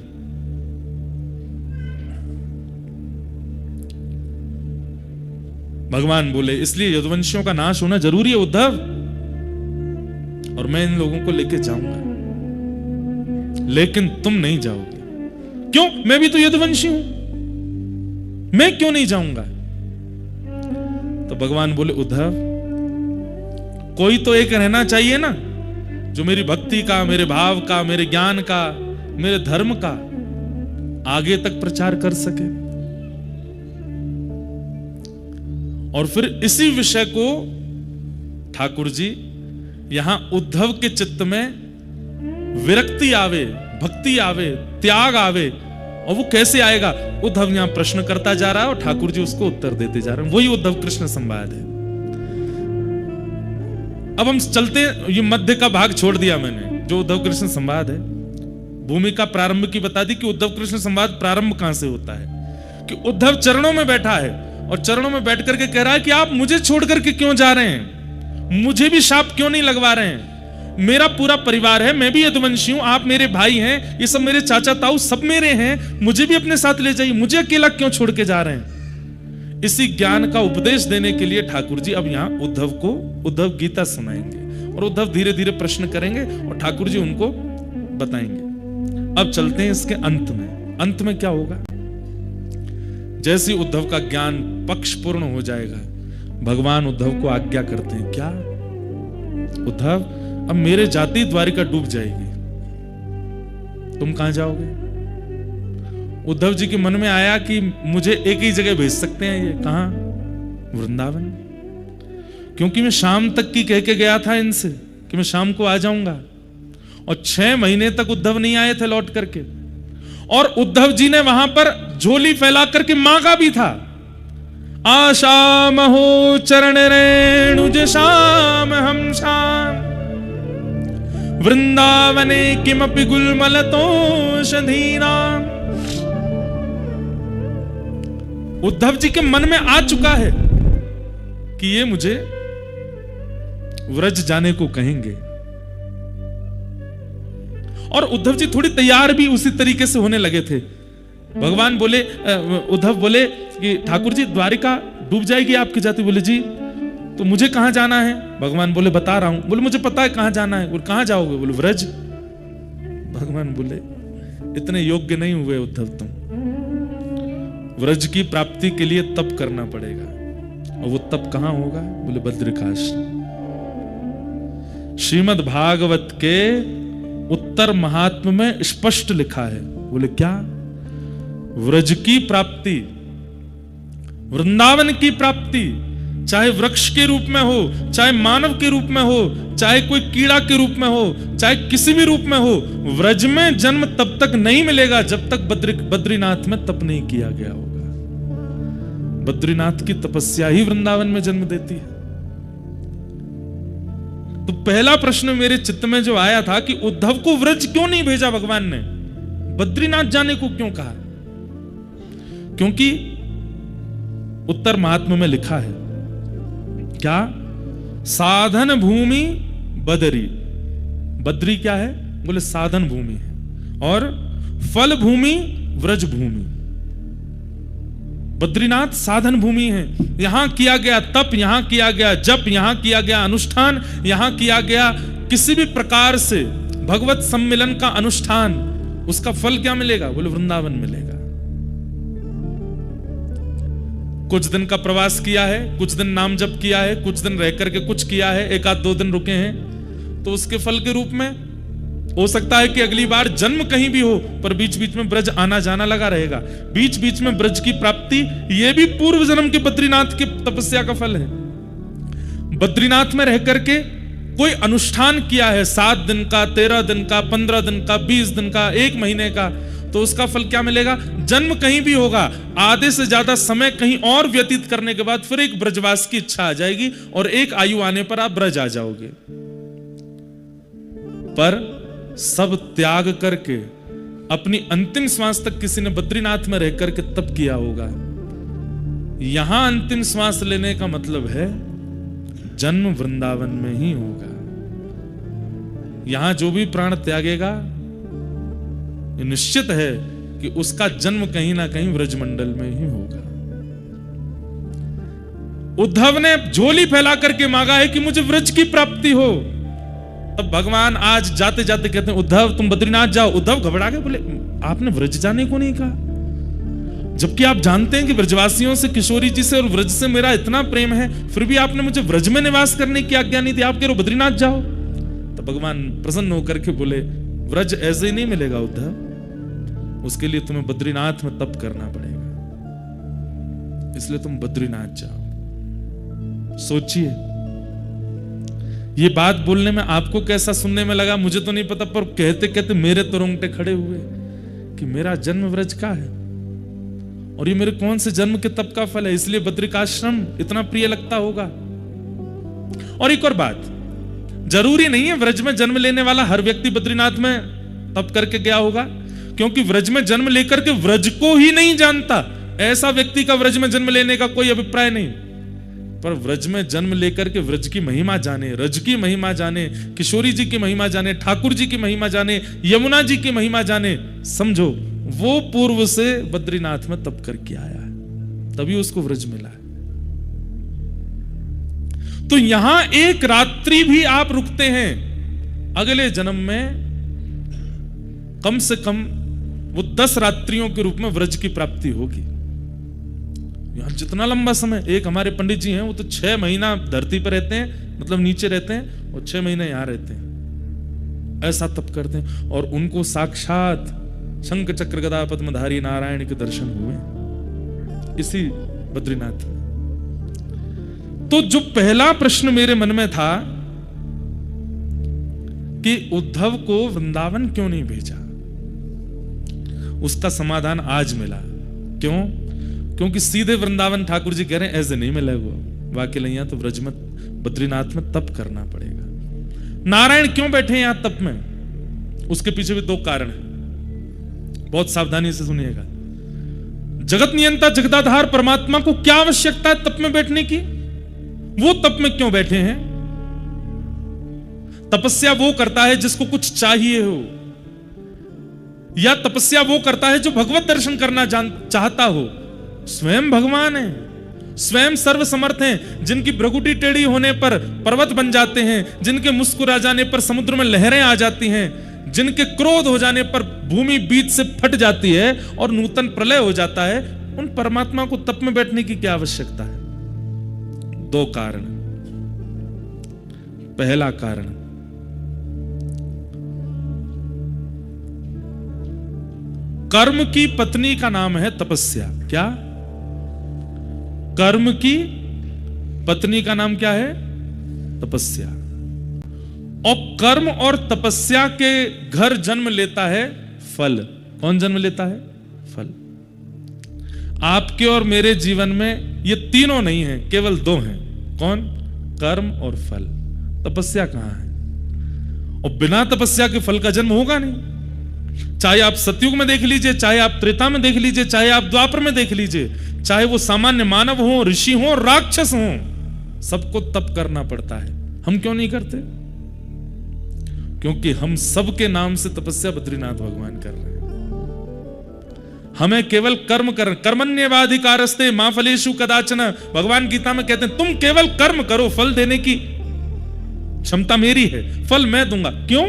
भगवान बोले इसलिए यदुवंशियों का नाश होना जरूरी है उद्धव, और मैं इन लोगों को लेके जाऊंगा, लेकिन तुम नहीं जाओगे। क्यों? मैं भी तो यदुवंशी हूं, मैं क्यों नहीं जाऊंगा? तो भगवान बोले उद्धव, कोई तो एक रहना चाहिए ना जो मेरी भक्ति का, मेरे भाव का, मेरे ज्ञान का, मेरे धर्म का आगे तक प्रचार कर सके। और फिर इसी विषय को ठाकुर जी यहां उद्धव के चित्त में विरक्ति आवे, भक्ति आवे, त्याग आवे। और वो कैसे आएगा? उद्धव यहां प्रश्न करता जा रहा है और ठाकुर जी उसको उत्तर देते जा रहे हैं। वही उद्धव कृष्ण संवाद है। अब हम चलते हैं, ये मध्य का भाग छोड़ दिया मैंने, जो उद्धव कृष्ण संवाद है। भूमिका प्रारंभ की बता दी कि उद्धव कृष्ण संवाद प्रारंभ कहां से होता है, कि उद्धव चरणों में बैठा है और चरणों में बैठ करके कह रहा है कि आप मुझे छोड़ करके क्यों जा रहे हैं, मुझे भी शाप क्यों नहीं लगवा रहे हैं, मेरा पूरा परिवार है, मैं भी यदुवंशी हूं, आप मेरे भाई हैं, ये सब मेरे चाचा ताऊ सब मेरे हैं, मुझे भी अपने साथ ले जाइए, मुझे अकेला क्यों छोड़ के जा रहे हैं। इसी ज्ञान का उपदेश देने के लिए ठाकुर जी अब यहां उद्धव को उद्धव गीता सुनाएंगे और उद्धव धीरे धीरे प्रश्न करेंगे और ठाकुर जी उनको बताएंगे। अब चलते हैं इसके अंत में। अंत में क्या होगा? जैसे उद्धव का ज्ञान पक्ष पूर्ण हो जाएगा, भगवान उद्धव को आज्ञा करते हैं, क्या उद्धव, अब मेरे जाति द्वारिका डूब जाएगी, तुम कहां जाओगे? उद्धव जी के मन में आया कि मुझे एक ही जगह भेज सकते हैं, ये कहां? वृंदावन, क्योंकि मैं शाम तक की कह के गया था इनसे कि मैं शाम को आ जाऊंगा, और 6 महीने तक उद्धव नहीं आए थे लौट करके। और उद्धव जी ने वहां पर झोली फैला करके मांगा भी था, आशा महो चरण रेणुज श्याम हम श्याम वृंदावने किमपि गुलमलतोषधीनाम। उद्धव जी के मन में आ चुका है कि ये मुझे व्रज जाने को कहेंगे, और उद्धव जी थोड़ी तैयार भी उसी तरीके से होने लगे थे। भगवान बोले, उद्धव बोले कि ठाकुर जी द्वारिका डूब जाएगी आपकी जाति। बोले जी, तो मुझे कहां जाना है? भगवान बोले बता रहा हूं। बोले मुझे पता है कहां जाना है। बोले कहां जाओगे? बोले व्रज। भगवान बोले इतने योग्य नहीं हुए उद्धव तुम, व्रज की प्राप्ति के लिए तप करना पड़ेगा। और वो तप कहां होगा? बोले बद्रिकाश। श्रीमद् भागवत के उत्तर महात्म्य में स्पष्ट लिखा है। बोले क्या? व्रज की प्राप्ति वृंदावन की प्राप्ति चाहे वृक्ष के रूप में हो, चाहे मानव के रूप में हो, चाहे कोई कीड़ा के रूप में हो, चाहे किसी भी रूप में हो, व्रज में जन्म तब तक नहीं मिलेगा जब तक बद्रीनाथ में तप नहीं किया गया होगा। बद्रीनाथ की तपस्या ही वृंदावन में जन्म देती है। तो पहला प्रश्न मेरे चित्त में जो आया था कि उद्धव को व्रज क्यों नहीं भेजा भगवान ने, बद्रीनाथ जाने को क्यों कहा? क्योंकि उत्तर महात्म्य में लिखा है क्या? साधन भूमि बदरी। बद्री क्या है? बोले साधन भूमि है, और फल भूमि व्रज भूमि। बद्रीनाथ साधन भूमि है, यहां किया गया तप, यहां किया गया जप, यहां किया गया अनुष्ठान, यहां किया गया किसी भी प्रकार से भगवत सम्मिलन का अनुष्ठान, उसका फल क्या मिलेगा? बोले वृंदावन मिलेगा। कुछ दिन का प्रवास किया है, कुछ दिन नाम जप किया है, कुछ दिन रह करके कुछ किया है, एक आध दो दिन रुके हैं, तो उसके फल के रूप में हो सकता है कि अगली बार जन्म कहीं भी हो, पर बीच बीच में ब्रज आना जाना लगा रहेगा। बीच बीच में ब्रज की प्राप्ति, यह भी पूर्व जन्म के बद्रीनाथ के तपस्या का फल है। बद्रीनाथ में रह करके कोई अनुष्ठान किया है, 7 दिन का, 13 दिन का, 15 दिन का, 20 दिन का, 1 महीने का, तो उसका फल क्या मिलेगा? जन्म कहीं भी होगा, आधे से ज्यादा समय कहीं और व्यतीत करने के बाद फिर एक ब्रजवास की इच्छा आ जाएगी और एक आयु आने पर आप ब्रज आ जाओगे। पर सब त्याग करके अपनी अंतिम श्वास तक किसी ने बद्रीनाथ में रह करके तप किया होगा। यहां अंतिम श्वास लेने का मतलब है जन्म वृंदावन में ही होगा। यहां जो भी प्राण त्यागेगा, ये निश्चित है कि उसका जन्म कहीं ना कहीं व्रजमंडल में ही होगा। उद्धव ने झोली फैला करके मांगा है कि मुझे व्रज की प्राप्ति हो। तब भगवान आज जाते जाते कहते हैं उद्धव तुम बद्रीनाथ जाओ। उद्धव घबरा के बोले आपने व्रज जाने को नहीं कहा, जबकि आप जानते हैं कि ब्रजवासियों से, किशोरी जी से और व्रज से मेरा इतना प्रेम है, फिर भी आपने मुझे व्रज में निवास करने की आज्ञा नहीं दी, आप कह रहे हो बद्रीनाथ जाओ। तो भगवान प्रसन्न होकर के बोले व्रज ऐसे ही नहीं मिलेगा उद्धव, उसके लिए तुम्हें बद्रीनाथ में तप करना पड़ेगा, इसलिए तुम बद्रीनाथ जाओ। सोचिए ये बात बोलने में आपको कैसा सुनने में लगा मुझे तो नहीं पता, पर कहते कहते मेरे तो रोंगटे खड़े हुए कि मेरा जन्म व्रज का है और ये मेरे कौन से जन्म के तप का फल है, इसलिए बद्रिकाश्रम इतना प्रिय लगता होगा। और एक और बात, जरूरी नहीं है व्रज में जन्म लेने वाला हर व्यक्ति बद्रीनाथ में तप करके गया होगा, क्योंकि व्रज में जन्म लेकर के व्रज को ही नहीं जानता ऐसा व्यक्ति का व्रज में जन्म लेने का कोई अभिप्राय नहीं। पर व्रज में जन्म लेकर के व्रज की महिमा जाने, रज की महिमा जाने, किशोरी जी की महिमा जाने, ठाकुर जी की महिमा जाने, यमुना जी की महिमा जाने, समझो वो पूर्व से बद्रीनाथ में तप करके आया है, तभी उसको व्रज मिला है। तो यहां एक रात्रि भी आप रुकते हैं, अगले जन्म में कम से कम वो 10 रात्रियों के रूप में व्रज की प्राप्ति होगी। यार जितना लंबा समय, एक हमारे पंडित जी हैं वो तो 6 महीना धरती पर रहते हैं, मतलब नीचे रहते हैं, और 6 महीने यहां रहते हैं, ऐसा तप करते हैं, और उनको साक्षात शंख चक्र गदा पद्मधारी नारायण के दर्शन हुए इसी बद्रीनाथ में। तो जो पहला प्रश्न मेरे मन में था कि उद्धव को वृंदावन क्यों नहीं भेजा, उसका समाधान आज मिला। क्यों? क्योंकि सीधे वृंदावन ठाकुर जी कह रहे हैं ऐसे नहीं मिलेगा, वाकई नहीं, तो व्रज में बद्रीनाथ में तप करना पड़ेगा। नारायण क्यों बैठे यहां तप में, उसके पीछे भी 2 कारण हैं, बहुत सावधानी से सुनिएगा। जगत नियंता जगदाधार परमात्मा को क्या आवश्यकता है तप में बैठने की, वो तप में क्यों बैठे हैं? तपस्या वो करता है जिसको कुछ चाहिए हो, या तपस्या वो करता है जो भगवत दर्शन करना चाहता हो। स्वयं भगवान है, स्वयं सर्वसमर्थ हैं, जिनकी भ्रगुटी टेढ़ी होने पर पर्वत बन जाते हैं, जिनके मुस्कुरा जाने पर समुद्र में लहरें आ जाती हैं, जिनके क्रोध हो जाने पर भूमि बीच से फट जाती है और नूतन प्रलय हो जाता है, उन परमात्मा को तप में बैठने की क्या आवश्यकता है? 2 कारण। पहला कारण, कर्म की पत्नी का नाम है तपस्या। क्या? कर्म की पत्नी का नाम क्या है? तपस्या। और कर्म और तपस्या के घर जन्म लेता है फल। कौन जन्म लेता है? फल। आपके और मेरे जीवन में ये तीनों नहीं है, केवल दो हैं। कौन? कर्म और फल। तपस्या कहां है? और बिना तपस्या के फल का जन्म होगा नहीं। चाहे आप सतयुग में देख लीजिए, चाहे आप त्रेता में देख लीजिए, चाहे आप द्वापर में देख लीजिए, चाहे वो सामान्य मानव हो, ऋषि हो, राक्षस हो, सबको तप करना पड़ता है। हम क्यों नहीं करते? क्योंकि हम सबके नाम से तपस्या बद्रीनाथ भगवान कर रहे हैं। हमें केवल कर्म कर, कर्मण्येवाधिकारस्ते मा फलेषु कदाचन, भगवान गीता में कहते हैं तुम केवल कर्म करो, फल देने की क्षमता मेरी है, फल मैं दूंगा। क्यों?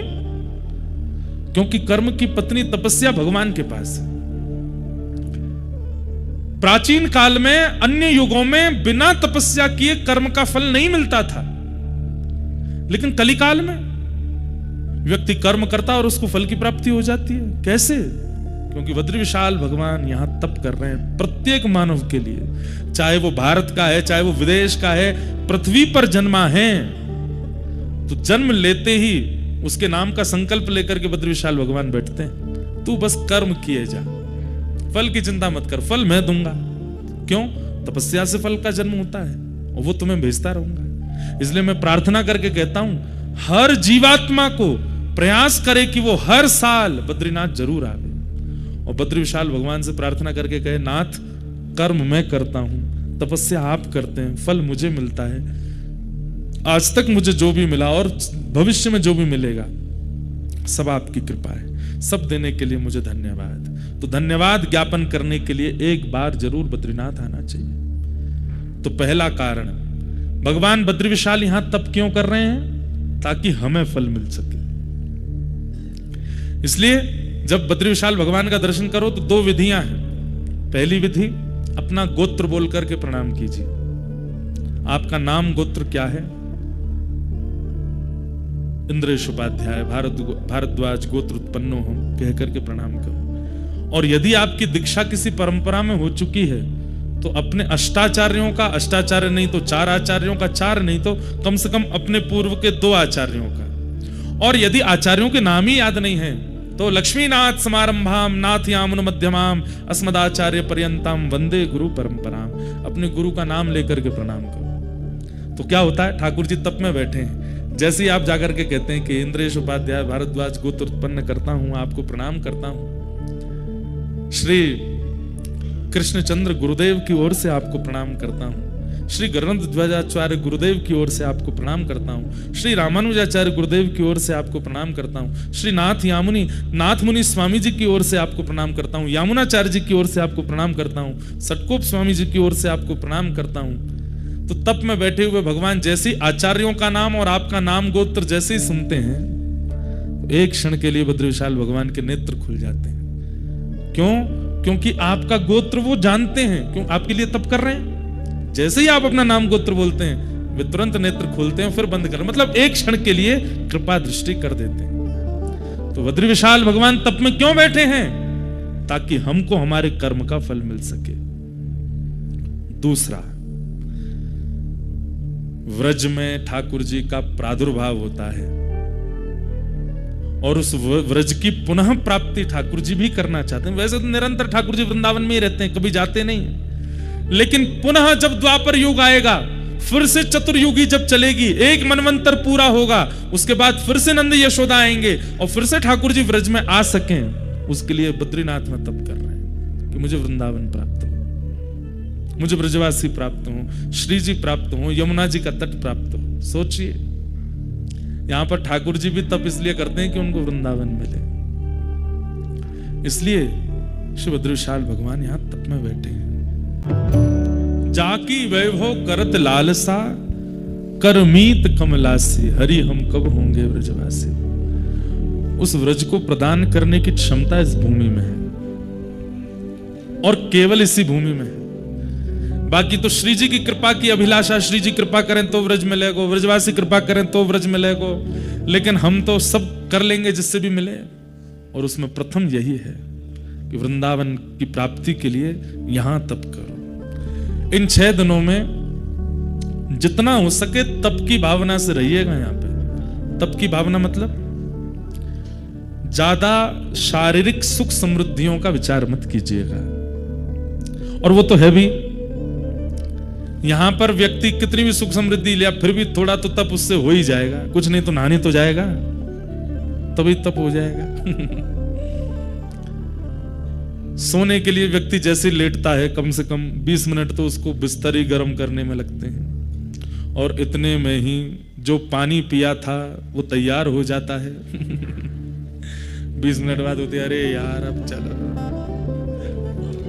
क्योंकि कर्म की पत्नी तपस्या भगवान के पास है। प्राचीन काल में, अन्य युगों में बिना तपस्या किए कर्म का फल नहीं मिलता था, लेकिन कलिकाल में व्यक्ति कर्म करता और उसको फल की प्राप्ति हो जाती है। कैसे? क्योंकि बद्री विशाल भगवान यहां तप कर रहे हैं प्रत्येक मानव के लिए, चाहे वो भारत का है, चाहे वो विदेश का है, पृथ्वी पर जन्मा है तो जन्म लेते ही उसके नाम का संकल्प लेकर के बद्री विशाल भगवान बैठते हैं, तू बस कर्म किए जा, फल की चिंता मत कर, फल मैं दूंगा। क्यों? तपस्या से फल का जन्म होता है और वो तुम्हें भेजता रहूंगा। इसलिए मैं प्रार्थना करके कहता हूं, हर जीवात्मा को प्रयास करे कि वो हर साल बद्रीनाथ जरूर आवे और बद्री विशाल भगवान से प्रार्थना करके कहे, नाथ कर्म मैं करता हूं, तपस्या आप करते हैं, फल मुझे मिलता है, आज तक मुझे जो भी मिला और भविष्य में जो भी मिलेगा सब आपकी कृपा है, सब देने के लिए मुझे धन्यवाद। तो धन्यवाद ज्ञापन करने के लिए एक बार जरूर बद्रीनाथ आना चाहिए। तो पहला कारण, भगवान बद्री विशाल यहां तप क्यों कर रहे हैं? ताकि हमें फल मिल सके। इसलिए जब बद्री विशाल भगवान का दर्शन करो तो दो विधियां हैं। पहली विधि, अपना गोत्र बोल करके प्रणाम कीजिए। आपका नाम गोत्र क्या है? इंद्रेश उपाध्याय, भारद्वाज गोत्र उत्पन्नो हम कह करके प्रणाम करो। और यदि आपकी दीक्षा किसी परंपरा में हो चुकी है तो अपने अष्टाचार्यों का, अष्टाचार्य नहीं तो 4 आचार्यों का, 4 नहीं तो कम से कम अपने पूर्व के 2 आचार्यों का। और यदि आचार्यों के नाम ही याद नहीं है तो लक्ष्मीनाथ समारंभाम नाथयामुन मध्यमाम अस्मदाचार्य पर्यंताम वंदे गुरु परंपराम, अपने गुरु का नाम लेकर के प्रणाम करो। तो क्या होता है? ठाकुर जी तप में बैठे हैं, जैसे ही आप जाकर के कहते हैं कि इंद्रेश उपाध्याय भारद्वाज गोत्र उत्पन्न करता हूं, आपको प्रणाम करता हूं, श्री कृष्णचंद्र गुरुदेव की ओर से आपको प्रणाम करता हूं, श्री गरुड़ ध्वजाचार्य गुरुदेव की ओर से आपको प्रणाम करता हूं, श्री रामानुजाचार्य गुरुदेव की ओर से आपको प्रणाम करता हूं, श्री नाथ मुनि स्वामी जी की ओर से आपको प्रणाम करता हूं, यामुनाचार्य जी की ओर से आपको प्रणाम करता हूं, सटकोप स्वामी जी की ओर से आपको प्रणाम करता हूं। तो तप में बैठे हुए भगवान जैसे आचार्यों का नाम और आपका नाम गोत्र जैसे ही सुनते हैं, एक क्षण के लिए बद्री विशाल भगवान के नेत्र खुल जाते हैं। क्यों? क्योंकि आपका गोत्र वो जानते हैं, क्यों आपके लिए तप कर रहे हैं। जैसे ही आप अपना नाम गोत्र बोलते हैं, वे तुरंत नेत्र खोलते हैं, फिर बंद कर, मतलब एक क्षण के लिए कृपा दृष्टि कर देते हैं। तो बद्री विशाल भगवान तप में क्यों बैठे हैं? ताकि हमको हमारे कर्म का फल मिल सके। दूसरा, व्रज में ठाकुर जी का प्रादुर्भाव होता है और उस व्रज की पुनः प्राप्ति ठाकुर जी भी करना चाहते हैं। वैसे तो निरंतर ठाकुर जी वृंदावन में ही रहते हैं, कभी जाते नहीं हैं, लेकिन पुनः जब द्वापर युग आएगा, फिर से चतुर्युगी जब चलेगी, एक मनवंतर पूरा होगा, उसके बाद फिर से नंद यशोदा आएंगे और फिर से ठाकुर जी व्रज में आ सकें, उसके लिए बद्रीनाथ में तप कर रहे हैं कि मुझे वृंदावन प्राप्त हो, मुझे ब्रजवासी प्राप्त हो, श्री जी प्राप्त हो, यमुना जी का तट प्राप्त हो। सोचिए, यहां पर ठाकुर जी भी तप इसलिए करते हैं कि उनको वृंदावन मिले। इसलिए श्री बद्री विशाल भगवान यहां तप में बैठे हैं। जाकी वैभव करत लालसा, करमीत कमलासी, हरि हम कब होंगे व्रजवासी। उस व्रज को प्रदान करने की क्षमता इस भूमि में है और केवल इसी भूमि में है। बाकी तो श्री जी की कृपा की अभिलाषा, श्री जी कृपा करें तो व्रज मिलेगो, व्रजवासी कृपा करें तो व्रज मिलेगो, लेकिन हम तो सब कर लेंगे जिससे भी मिले। और उसमें प्रथम यही है कि वृंदावन की प्राप्ति के लिए यहां तप करो। इन 6 दिनों में जितना हो सके तप की भावना से रहिएगा। यहां पे तप की भावना मतलब ज्यादा शारीरिक सुख समृद्धियों का विचार मत कीजिएगा, और वो तो है भी। यहां पर व्यक्ति कितनी भी सुख समृद्धि लिया फिर भी थोड़ा तो तप उससे हो ही जाएगा, कुछ नहीं तो नहाने तो जाएगा, तभी तप हो जाएगा। सोने के लिए व्यक्ति जैसे लेटता है कम से कम 20 मिनट तो उसको बिस्तर ही गर्म करने में लगते हैं, और इतने में ही जो पानी पिया था वो तैयार हो जाता है। 20 मिनट बाद होते अरे यार अब चलो,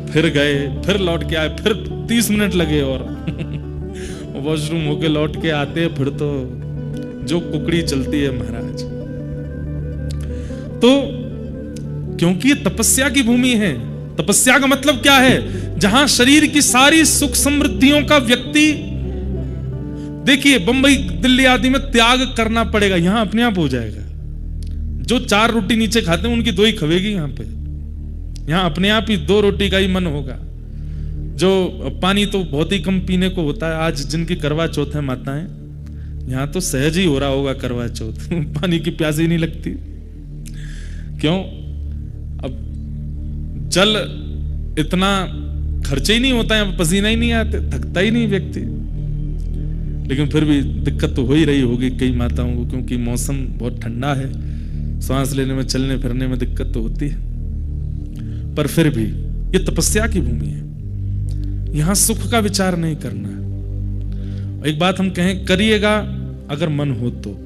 फिर गए, फिर लौट के आए, फिर 30 मिनट लगे और वॉशरूम होके लौट के आते हैं, फिर तो जो कुकड़ी चलती है महाराज। तो क्योंकि तपस्या की भूमि है, तपस्या का मतलब क्या है? जहां शरीर की सारी सुख समृद्धियों का व्यक्ति, देखिए बंबई दिल्ली आदि में त्याग करना पड़ेगा, यहां अपने आप हो जाएगा। जो 4 रोटी नीचे खाते हैं उनकी 2 ही खवेगी यहां पे, यहां अपने आप ही 2 रोटी का ही मन होगा। जो पानी तो बहुत ही कम पीने को होता है, आज जिनकी करवा चौथ है माताएं, यहां तो सहज ही हो रहा होगा करवा चौथ। पानी की प्यास ही नहीं लगती, क्यों? अब जल इतना खर्चे ही नहीं होता है, पसीना ही नहीं आते, थकता ही नहीं व्यक्ति, लेकिन फिर भी दिक्कत तो हो ही रही होगी कई माताओं को, क्योंकि मौसम बहुत ठंडा है, सांस लेने में चलने फिरने में दिक्कत तो होती है। पर फिर भी ये तपस्या की भूमि है, यहां सुख का विचार नहीं करना। एक बात हम कहें, करिएगा अगर मन हो तो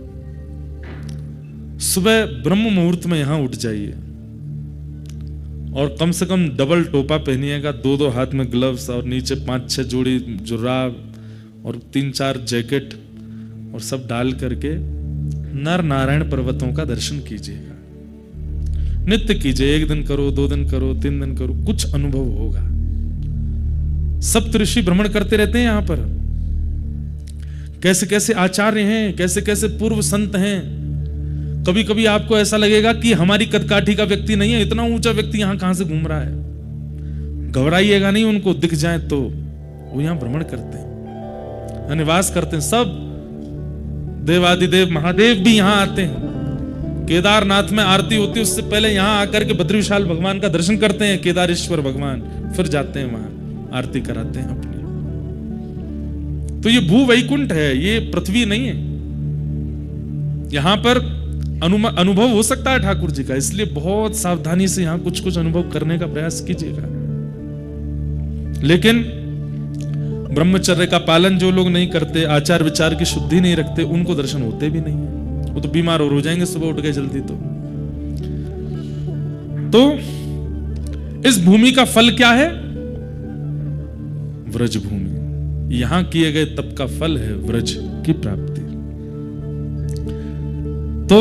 सुबह ब्रह्म मुहूर्त में यहां उठ जाइए, और कम से कम डबल टोपा पहनिएगा, 2-2 हाथ में ग्लव्स, और नीचे 5-6 जोड़ी जुराब और 3-4 जैकेट, और सब डाल करके नर नारायण पर्वतों का दर्शन कीजिएगा। नित्य कीजिए, 1 दिन करो, 2 दिन करो, 3 दिन करो, कुछ अनुभव होगा। सप्त ऋषि भ्रमण करते रहते हैं यहां पर, कैसे कैसे आचार्य हैं, कैसे कैसे पूर्व संत हैं। कभी कभी आपको ऐसा लगेगा कि हमारी कदकाठी का व्यक्ति नहीं है, इतना ऊंचा व्यक्ति यहां कहां से घूम रहा है। घबराइएगा नहीं, उनको दिख जाए तो वो यहां भ्रमण करते हैं, निवास करते हैं। सब देवादिदेव महादेव भी यहां आते हैं। केदारनाथ में आरती होती है, उससे पहले यहां आकर के बद्री विशाल भगवान का दर्शन करते हैं, केदारेश्वर भगवान, फिर जाते हैं वहां आरती कराते हैं अपनी। तो ये भू वैकुंठ है, ये पृथ्वी नहीं है। यहां पर अनुभव हो सकता है ठाकुर जी का, इसलिए बहुत सावधानी से यहां कुछ कुछ अनुभव करने का प्रयास कीजिएगा। लेकिन ब्रह्मचर्य का पालन जो लोग नहीं करते, आचार विचार की शुद्धि नहीं रखते, उनको दर्शन होते भी नहीं है, वो तो बीमार हो जाएंगे सुबह उठ गए जल्दी। तो इस भूमि का फल क्या है? व्रज भूमि। यहां किए गए तप का फल है व्रज की प्राप्ति। तो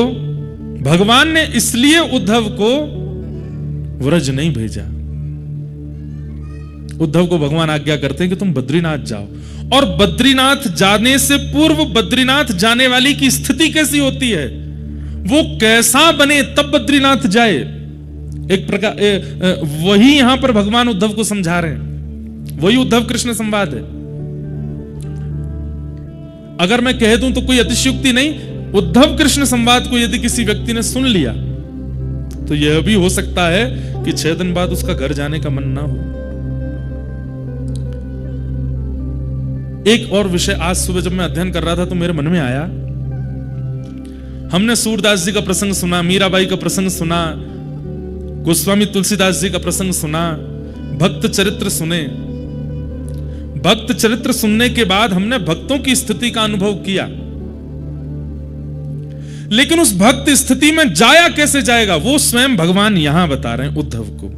भगवान ने इसलिए उद्धव को व्रज नहीं भेजा। उद्धव को भगवान आज्ञा करते हैं कि तुम बद्रीनाथ जाओ, और बद्रीनाथ जाने से पूर्व बद्रीनाथ जाने वाली की स्थिति कैसी होती है, वो कैसा बने तब बद्रीनाथ जाए। एक प्रकार वही यहां पर भगवान उद्धव को समझा रहे हैं, वही उद्धव कृष्ण संवाद है। अगर मैं कह दूं तो कोई अतिशयोक्ति नहीं, उद्धव कृष्ण संवाद को यदि किसी व्यक्ति ने सुन लिया तो यह भी हो सकता है कि 6 दिन बाद उसका घर जाने का मन ना हो। एक और विषय आज सुबह जब मैं अध्ययन कर रहा था तो मेरे मन में आया, हमने सूरदास जी का प्रसंग सुना, मीराबाई का प्रसंग सुना, गोस्वामी तुलसीदास जी का प्रसंग सुना, भक्त चरित्र सुने। भक्त चरित्र सुनने के बाद हमने भक्तों की स्थिति का अनुभव किया, लेकिन उस भक्त स्थिति में जाया कैसे जाएगा वो स्वयं भगवान यहां बता रहे हैं उद्धव को।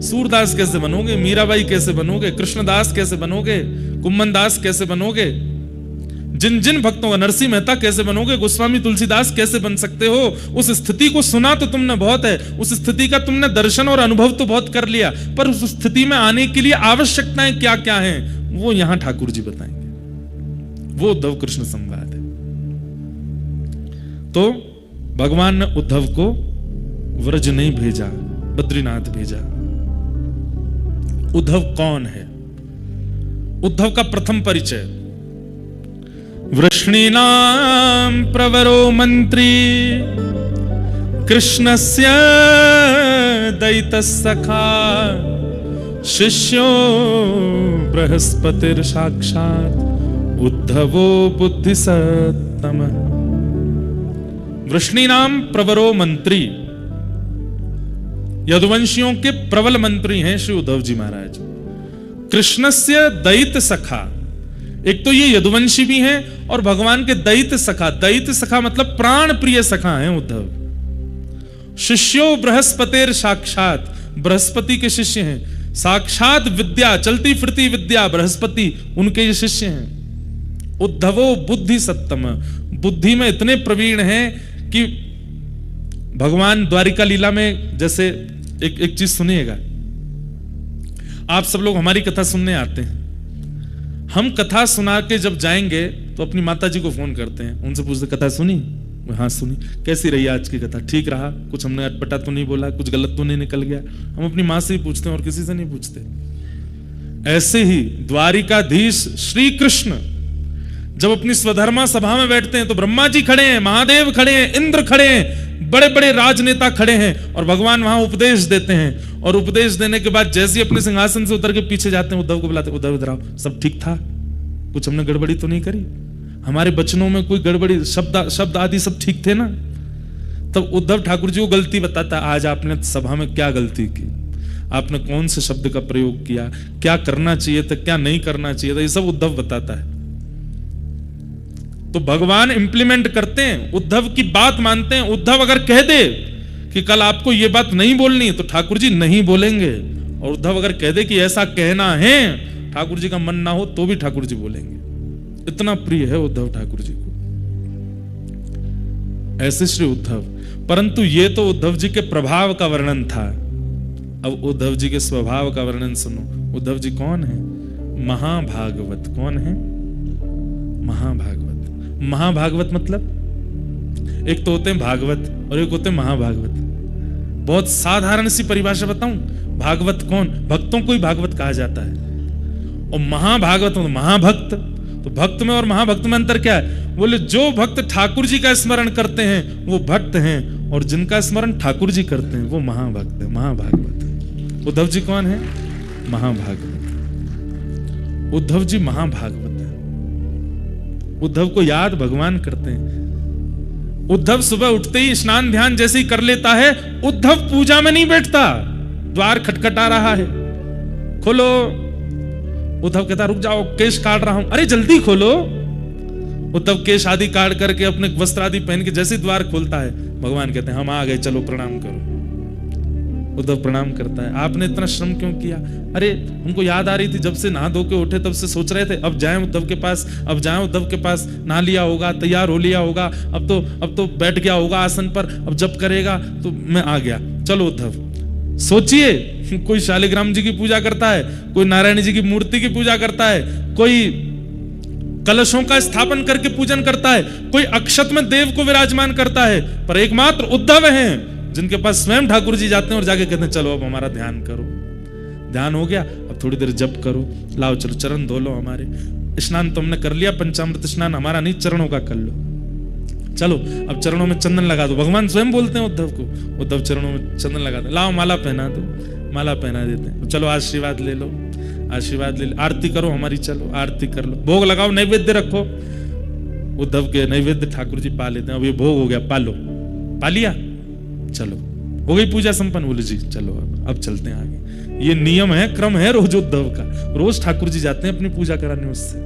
सूरदास कैसे बनोगे, मीराबाई कैसे बनोगे, कृष्णदास कैसे बनोगे, कुम्मनदास कैसे बनोगे, जिन जिन भक्तों का, नरसिंह मेहता कैसे बनोगे, गोस्वामी तुलसीदास कैसे बन सकते हो। उस स्थिति को सुना तो तुमने बहुत है, उस स्थिति का तुमने दर्शन और अनुभव तो बहुत कर लिया, पर उस स्थिति में आने के लिए आवश्यकताएं क्या क्या हैं वो यहां ठाकुर जी बताएंगे। वो उद्धव कृष्ण संवाद है। तो भगवान ने उद्धव को व्रज नहीं भेजा, बद्रीनाथ भेजा। उद्धव कौन है? उद्धव का प्रथम परिचय। वृष्णीनां प्रवरो मंत्री कृष्णस्य दैतसखा शिष्यो बृहस्पतिर्साक्षात् उद्धवो बुद्धिसत्तमः। वृष्णीनाम प्रवरो मंत्री, यदुवंशियों के प्रबल मंत्री हैं श्री उद्धव जी महाराज। कृष्णस्य दैत सखा, एक तो ये यदुवंशी भी हैं और भगवान के दैत सखा। दैत सखा मतलब प्राण प्रिय सखा हैं उद्धव। शिष्यो बृहस्पतिर साक्षात, बृहस्पति के शिष्य हैं। साक्षात विद्या, चलती फिरती विद्या, बृहस्पति उनके ये शिष्य हैं। उद्धवो बुद्धि सत्तम, बुद्धि में इतने प्रवीण हैं कि भगवान द्वारिका लीला में जैसे एक चीज सुनिएगा। आप सब लोग हमारी कथा सुनने आते हैं, हम कथा सुना के जब जाएंगे तो अपनी माता जी को फोन करते हैं, उनसे पूछते कथा सुनी? हाँ सुनी। कैसी रही आज की कथा? ठीक रहा? कुछ हमने अटपटा तो नहीं बोला? कुछ गलत तो नहीं निकल गया? हम अपनी माँ से ही पूछते हैं और किसी से नहीं पूछते। ऐसे ही द्वारिकाधीश श्री कृष्ण जब अपनी स्वधर्मा सभा में बैठते हैं तो ब्रह्मा जी खड़े हैं, महादेव खड़े हैं, इंद्र खड़े हैं, बड़े बड़े राजनेता खड़े हैं और भगवान वहां उपदेश देते हैं। और उपदेश देने के बाद जैसे ही अपने सिंहासन से उतर के पीछे जाते हैं, उद्धव को बुलाते, उद्धव इधर आओ, सब ठीक था? कुछ हमने गड़बड़ी तो नहीं करी? हमारे वचनों में कोई गड़बड़ी, शब्द आदि सब ठीक थे ना? तब उद्धव ठाकुर जी को गलती बताता, आज आपने सभा में क्या गलती की, आपने कौन से शब्द का प्रयोग किया, क्या करना चाहिए था, क्या नहीं करना चाहिए था, ये सब उद्धव बताता है। तो भगवान इंप्लीमेंट करते हैं, उद्धव की बात मानते हैं। उद्धव अगर कह दे कि कल आपको ये बात नहीं बोलनी तो ठाकुर जी नहीं बोलेंगे, और उद्धव अगर कह दे कि ऐसा कहना है, ठाकुर जी का मन ना हो तो भी ठाकुर जी बोलेंगे। इतना प्रिय है उद्धव ठाकुर जी को। ऐसे श्री उद्धव। परंतु ये तो उद्धव जी के प्रभाव का वर्णन था। अब उद्धव जी के स्वभाव का वर्णन सुनो। उद्धव जी कौन है? महाभागवत। कौन है? महाभागवत। महाभागवत मतलब एक तो होते हैं भागवत और एक होते हैं महाभागवत। बहुत साधारण सी परिभाषा बताऊं, भागवत कौन? भक्तों को ही भागवत कहा जाता है। और महाभागवत तो महाभक्त। तो भक्त में और महाभक्त में अंतर क्या है? बोले जो भक्त ठाकुर जी का स्मरण करते हैं वो भक्त हैं, और जिनका स्मरण ठाकुर जी करते हैं वो महाभक्त है, महाभागवत। उद्धव जी कौन है? महाभागवत। उद्धव जी महाभागवत है। उद्धव को याद भगवान करते हैं। उद्धव सुबह उठते ही स्नान ध्यान जैसे ही कर लेता है, उद्धव पूजा में नहीं बैठता। द्वार खटखटा रहा है, खोलो। उद्धव कहता रुक जाओ, केश काट रहा हूं। अरे जल्दी खोलो। उद्धव केश आदि काट करके अपने वस्त्र आदि पहन के जैसे द्वार खोलता है, भगवान कहते हैं हम आ गए, चलो प्रणाम करो। उद्धव प्रणाम करता है। आपने इतना श्रम क्यों किया? अरे हमको याद आ रही थी, जब से नहा धो के उठे तब से सोच रहे थे अब जाएं उद्धव के पास, अब जाएं उद्धव के पास। नहा लिया होगा, तैयार हो लिया होगा, अब तो बैठ गया होगा आसन पर, अब जब करेगा तो मैं आ गया। चलो उद्धव। सोचिए, कोई शालिग्राम जी की पूजा करता है, कोई नारायण जी की मूर्ति की पूजा करता है, कोई कलशों का स्थापन करके पूजन करता है, कोई अक्षत में देव को विराजमान करता है, पर एकमात्र उद्धव हैं जिनके पास स्वयं ठाकुर जी जाते हैं और जाके कहते हैं चलो अब हमारा ध्यान करो। ध्यान हो गया, अब थोड़ी देर जप करो, लाओ चलो चरण धो लो हमारे। स्नान तो हमने कर लिया, पंचामृत स्नान हमारा नहीं, चरणों का कर लो। चलो अब चरणों में चंदन लगा दो। भगवान स्वयं बोलते हैं उद्धव को, उद्धव चरणों में चंदन लगा दो, लाओ माला पहना दो। माला पहना देते हैं, चलो आशीर्वाद ले लो, आशीर्वाद ले लो, आरती करो हमारी, चलो आरती कर लो, भोग लगाओ, नैवेद्य रखो। उद्धव के नैवेद्य ठाकुर जी पा लेते हैं। अब ये भोग हो गया, पालो, पा लिया, चलो हो गई पूजा संपन्न। बोले जी चलो अब चलते हैं आगे। ये नियम है, क्रम है रोज उद्धव का। रोज ठाकुर जी जाते हैं अपनी पूजा कराने उससे।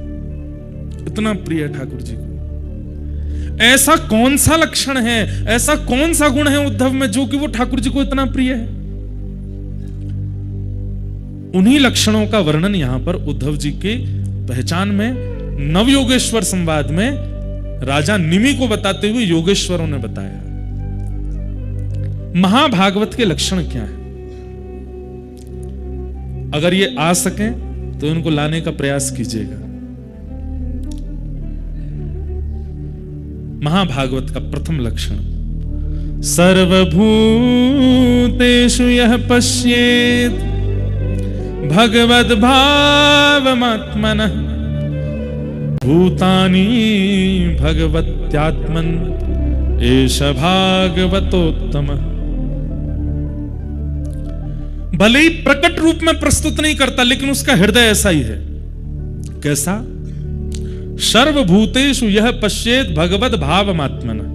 इतना प्रिय है ठाकुर जी को। ऐसा कौन सा लक्षण है, ऐसा कौन सा गुण है उद्धव में जो कि वो ठाकुर जी को इतना प्रिय है? उन्हीं लक्षणों का वर्णन यहां पर उद्धव जी के पहचान में नवयोगेश्वर संवाद में राजा निमि को बताते हुए योगेश्वरों ने बताया। महाभागवत के लक्षण क्या है? अगर ये आ सके तो इनको लाने का प्रयास कीजिएगा। महाभागवत का प्रथम लक्षण, सर्वभूतेषु यः पश्येत् भगवद भावमात्मनः भूतानि भगवत्यात्मन एष भागवतोत्तम। भले ही प्रकट रूप में प्रस्तुत नहीं करता, लेकिन उसका हृदय ऐसा ही है। कैसा? सर्वभूतेषु यह पश्येत भगवद भावमात्मनः।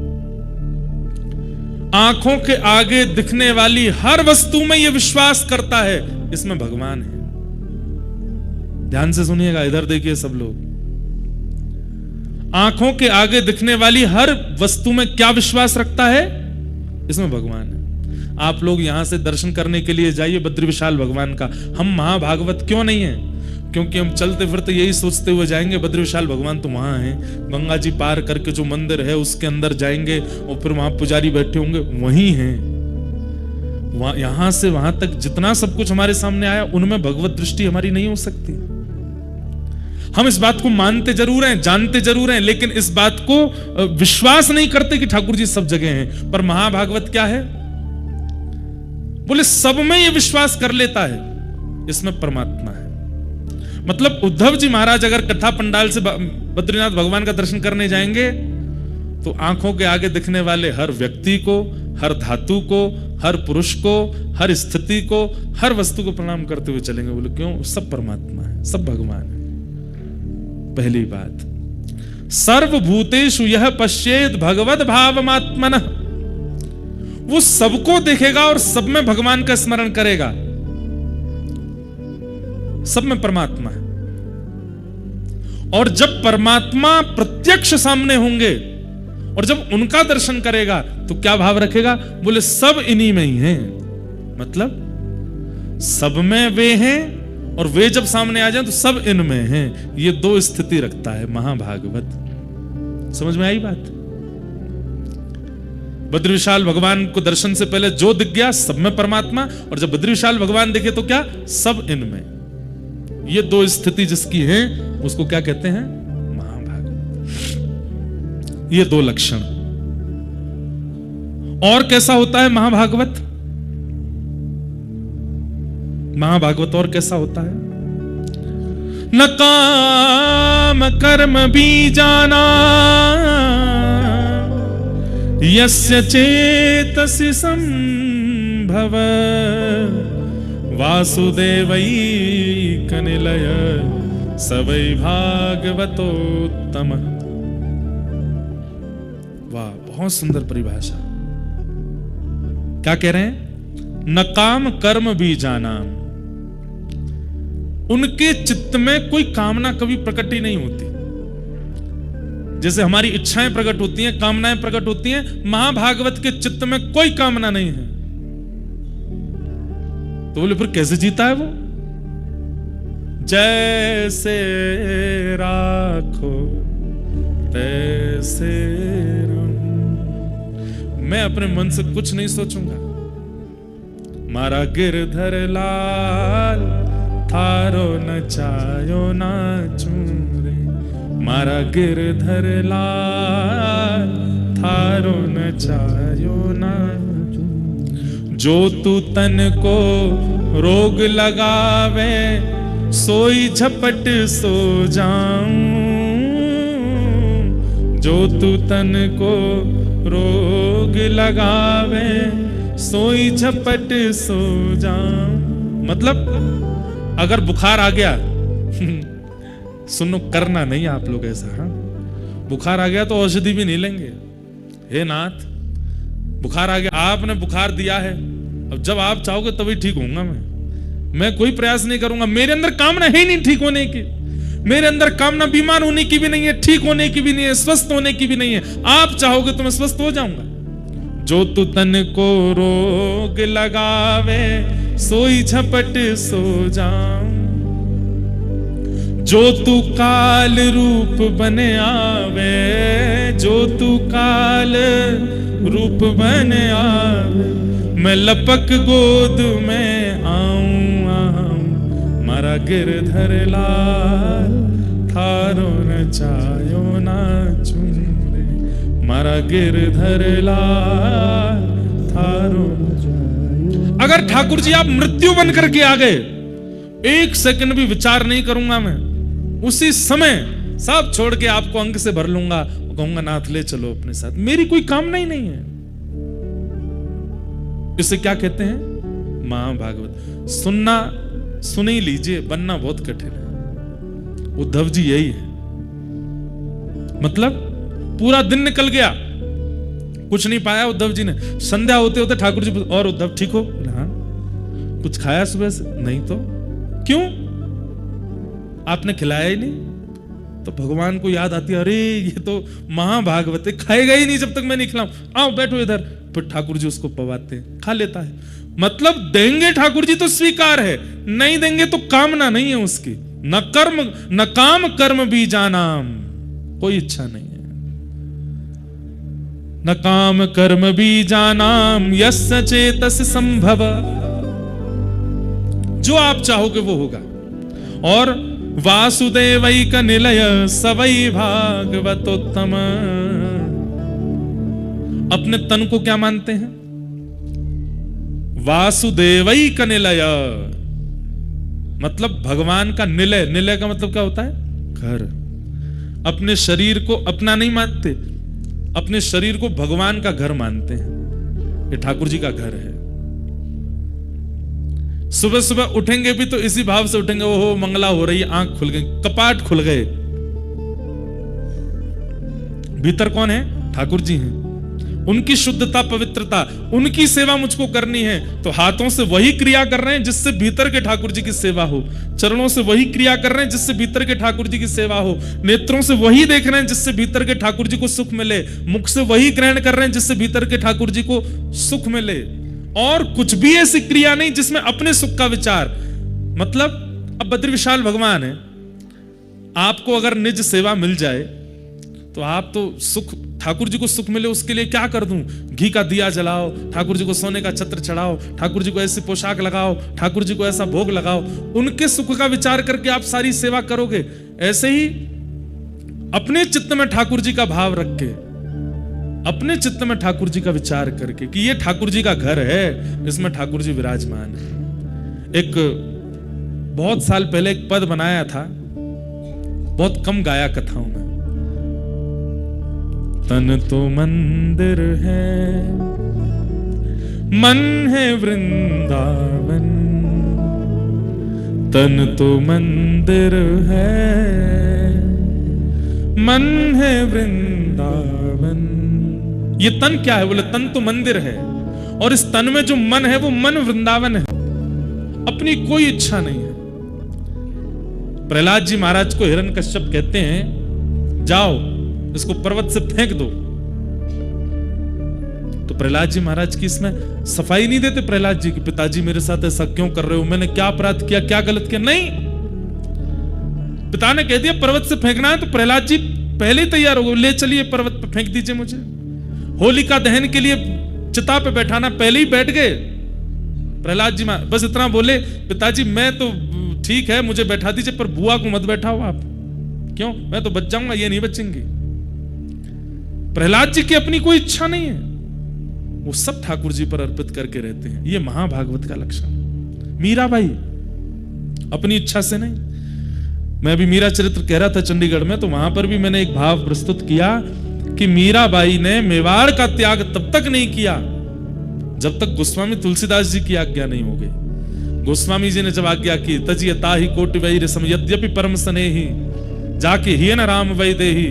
आंखों के आगे दिखने वाली हर वस्तु में यह विश्वास करता है इसमें भगवान है। ध्यान से सुनिएगा, इधर देखिए सब लोग। आंखों के आगे दिखने वाली हर वस्तु में क्या विश्वास रखता है? इसमें भगवान है। आप लोग यहां से दर्शन करने के लिए जाइए बद्री विशाल भगवान का। हम महाभागवत क्यों नहीं है? क्योंकि हम चलते फिरते यही सोचते हुए जाएंगे बद्री विशाल भगवान तो वहां है। गंगा जी पार करके जो मंदिर है उसके अंदर जाएंगे और फिर वहां पुजारी बैठे होंगे, वहीं हैं। यहां से वहां तक जितना सब कुछ हमारे सामने आया, उनमें भगवत दृष्टि हमारी नहीं हो सकती। हम इस बात को मानते जरूर हैं, जानते जरूर हैं, लेकिन इस बात को विश्वास नहीं करते कि ठाकुर जी सब जगह हैं। पर महाभागवत क्या है? बोले सब में ये विश्वास कर लेता है इसमें परमात्मा है। मतलब उद्धव जी महाराज अगर कथा पंडाल से बद्रीनाथ भगवान का दर्शन करने जाएंगे तो आंखों के आगे दिखने वाले हर व्यक्ति को, हर धातु को, हर पुरुष को, हर स्थिति को, हर वस्तु को प्रणाम करते हुए चलेंगे। बोले क्यों? सब परमात्मा है, सब भगवान है। पहली बात, सर्वभूतेषु यह पश्येत भगवद भावमात्मनः। वो सबको देखेगा और सब में भगवान का स्मरण करेगा। सब में परमात्मा है। और जब परमात्मा प्रत्यक्ष सामने होंगे और जब उनका दर्शन करेगा तो क्या भाव रखेगा? बोले सब इन्हीं में ही हैं। मतलब सब में वे हैं और वे जब सामने आ जाए तो सब इनमें हैं। ये दो स्थिति रखता है महाभागवत। समझ में आई बात? बद्री विशाल भगवान को दर्शन से पहले जो दिख गया सब में परमात्मा, और जब बद्री विशाल भगवान देखे तो क्या? सब इनमें। ये दो स्थिति जिसकी है उसको क्या कहते हैं? महाभागवत। ये दो लक्षण। और कैसा होता है महाभागवत? महाभागवत और कैसा होता है? न काम कर्म बीजाना यस्य चेतसि संभव वासुदेवैकनिलय स वै भागवतोत्तम। वाह, बहुत सुंदर परिभाषा। क्या कह रहे हैं? न काम कर्म बीजाना। उनके चित्त में कोई कामना कभी प्रकट ही नहीं होती। जैसे हमारी इच्छाएं प्रकट होती हैं, कामनाएं प्रकट होती हैं, महाभागवत के चित्त में कोई कामना नहीं है। तो बोले फिर कैसे जीता है वो? जैसे राखो तैसे रहूं। मैं अपने मन से कुछ नहीं सोचूंगा। मारा गिरधर लाल थारो नचायो नाचू रे। मारा गिरधर लाल थारो नचायो नाचू। जो तू तन को रोग लगावे सोई झपट सो जाऊं। जो तू तन को रोग लगावे सोई झपट सो जाऊं। मतलब अगर बुखार आ गया सुनो, करना नहीं आप लोग ऐसा। हाँ, बुखार आ गया तो औषधि भी नहीं लेंगे। हे नाथ, बुखार आ गया, आपने बुखार दिया है, अब जब आप चाहोगे तभी ठीक होऊंगा। मैं कोई प्रयास नहीं करूंगा। मेरे अंदर कामना है ही नहीं ठीक होने की। मेरे अंदर कामना बीमार होने की भी नहीं है, ठीक होने की भी नहीं है, स्वस्थ होने की भी नहीं है। आप चाहोगे तो मैं स्वस्थ हो जाऊंगा। जो तू तन को रोग लगावे सोई झपट सो जाऊं। जो तू काल रूप बने आवे, जो तू काल रूप बने आवे, मैं लपक गोद में आऊं आऊं। मारा गिरधर लाल थारो नचायो नाचू रे। मारा गिरधर लाल थारो। अगर ठाकुर जी आप मृत्यु बन करके आ गए, एक सेकंड भी विचार नहीं करूंगा मैं, उसी समय सब छोड़ के आपको अंक से भर लूंगा और कहूंगा नाथ ले चलो अपने साथ, मेरी कोई कामना ही नहीं है। इसे क्या कहते हैं? महाभागवत। सुनना सुन ही लीजिए, बनना बहुत कठिन है। उद्धव जी यही है, मतलब पूरा दिन निकल गया, कुछ नहीं पाया उद्धव जी ने। संध्या होते होते ठाकुर जी, और उद्धव ठीक हो? हाँ। कुछ खाया सुबह से? नहीं। तो क्यों? आपने खिलाया ही नहीं। तो भगवान को याद आती है, अरे ये तो महाभागवत है, खाएगा ही नहीं जब तक मैं नहीं खिलाऊं, आओ बैठो इधर। फिर ठाकुर जी उसको पवाते हैं, खा लेता है। मतलब देंगे ठाकुर जी तो स्वीकार है, नहीं देंगे तो कामना नहीं है उसकी। न कर्म न काम कर्म बीजानाम, कोई इच्छा नहीं है। न काम कर्म बीजानाम यस्य चेतस संभव, जो आप चाहोगे वो होगा। और वासुदेवैक निलय सवै भागवतोत्तम, अपने तन को क्या मानते हैं? वासुदेवैक निलय, मतलब भगवान का निलय। निलय का मतलब क्या होता है? घर। अपने शरीर को अपना नहीं मानते, अपने शरीर को भगवान का घर मानते हैं। ये ठाकुर जी का घर है। सुबह सुबह उठेंगे भी तो इसी भाव से उठेंगे, ओहो मंगला हो रही, आंख खुल गई, कपाट खुल गए। भीतर कौन है? ठाकुर जी हैं। उनकी शुद्धता पवित्रता, उनकी सेवा मुझको करनी है, तो हाथों से वही क्रिया कर रहे हैं जिससे भीतर के ठाकुर जी की सेवा हो, चरणों से वही क्रिया कर रहे हैं जिससे भीतर के ठाकुर जी की सेवा हो, नेत्रों से वही देख रहे हैं जिससे भीतर के ठाकुर जी को सुख मिले, मुख से वही ग्रहण कर रहे हैं जिससे भीतर के ठाकुर जी को सुख मिले। और कुछ भी ऐसी क्रिया नहीं जिसमें अपने सुख का विचार। मतलब अब बद्री विशाल भगवान है, आपको अगर निज सेवा मिल जाए तो आप तो सुख, ठाकुर जी को सुख मिले उसके लिए क्या कर दूं? घी का दिया जलाओ, ठाकुर जी को सोने का छत्र चढ़ाओ, ठाकुर जी को ऐसी पोशाक लगाओ, ठाकुर जी को ऐसा भोग लगाओ, उनके सुख का विचार करके आप सारी सेवा करोगे। ऐसे ही अपने चित्त में ठाकुर जी का भाव रख के, अपने चित्त में ठाकुर जी का विचार करके कि ये ठाकुर जी का घर है, इसमें ठाकुर जी विराजमान है। एक बहुत साल पहले एक पद बनाया था, बहुत कम गाया कथाओं में। तन तो मंदिर है, मन है वृंदावन, तन तो मंदिर है, मन है वृंदावन। ये तन क्या है? बोले तन तो मंदिर है, और इस तन में जो मन है वो मन वृंदावन है। अपनी कोई इच्छा नहीं है। प्रहलाद जी महाराज को हिरण्यकश्यप कहते हैं, जाओ इसको पर्वत से फेंक दो। तो प्रहलाद जी महाराज की इसमें सफाई नहीं देते। प्रहलाद जी की, पिताजी मेरे साथ ऐसा क्यों कर रहे हो, मैंने क्या अपराध किया, क्या गलत किया? नहीं, पिता ने कह दिया पर्वत से फेंकना है, तो प्रहलाद जी पहले ही तैयार हो गए, ले चलिए पर्वत पे फेंक दीजिए मुझे। होलिका दहन के लिए चिता पे बैठाना, पहले ही बैठ गए प्रहलाद जी। बस इतना बोले, पिताजी मैं तो ठीक है मुझे बैठा दीजिए, पर बुआ को मत बैठाओ आप। क्यों? मैं तो बच जाऊंगा, ये नहीं बचेंगी। प्रहलाद जी की अपनी कोई इच्छा नहीं है, वो सब ठाकुर जी पर अर्पित करके रहते हैं। ये महाभागवत का लक्षण। मीराबाई अपनी इच्छा से नहीं। मैं अभी मीरा चरित्र कह रहा था चंडीगढ़ में, तो वहां पर भी मैंने एक भाव प्रस्तुत किया कि मीराबाई ने मेवाड़ का त्याग तब तक नहीं किया जब तक गोस्वामी तुलसीदास जी की आज्ञा नहीं हो गई। गोस्वामी जी ने जब आज्ञा की, तजिय ताहि कोटि वै रसम यद्यपि परम स्नेही जाके ही न राम वै देही,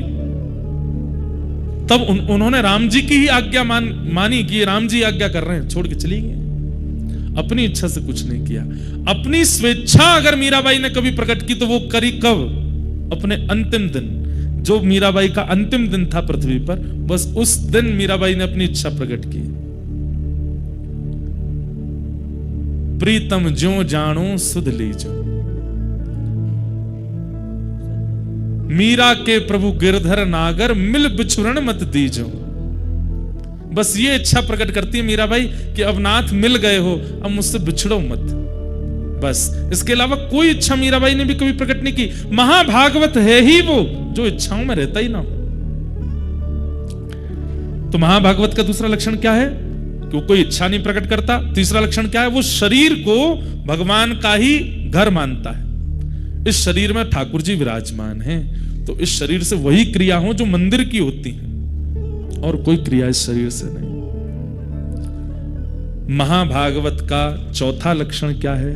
तब उन्होंने राम जी की ही आज्ञा मानी कि राम जी आज्ञा कर रहे हैं, छोड़ के चली गई। अपनी इच्छा से कुछ नहीं किया। अपनी स्वेच्छा अगर मीराबाई ने कभी प्रकट की तो वो करी कब? अपने अंतिम दिन, जो मीराबाई का अंतिम दिन था पृथ्वी पर, बस उस दिन मीराबाई ने अपनी इच्छा प्रकट की। प्रीतम ज्यों जानो सुध लीजो, मीरा के प्रभु गिरधर नागर मिल बिछुरण मत दीजो। बस ये इच्छा प्रकट करती है मीराबाई कि अब नाथ मिल गए हो, अब मुझसे बिछड़ो मत। बस इसके अलावा कोई इच्छा मीराबाई ने भी कभी प्रकट नहीं की। महाभागवत है ही वो जो इच्छाओं में रहता ही ना हो। तो महाभागवत का दूसरा लक्षण क्या है? कि वो कोई इच्छा नहीं प्रकट करता। तीसरा लक्षण क्या है? वो शरीर को भगवान का ही घर मानता है। इस शरीर में ठाकुर जी विराजमान हैं, तो इस शरीर से वही क्रिया हो जो मंदिर की होती है, और कोई क्रिया इस शरीर से नहीं। महाभागवत का चौथा लक्षण क्या है?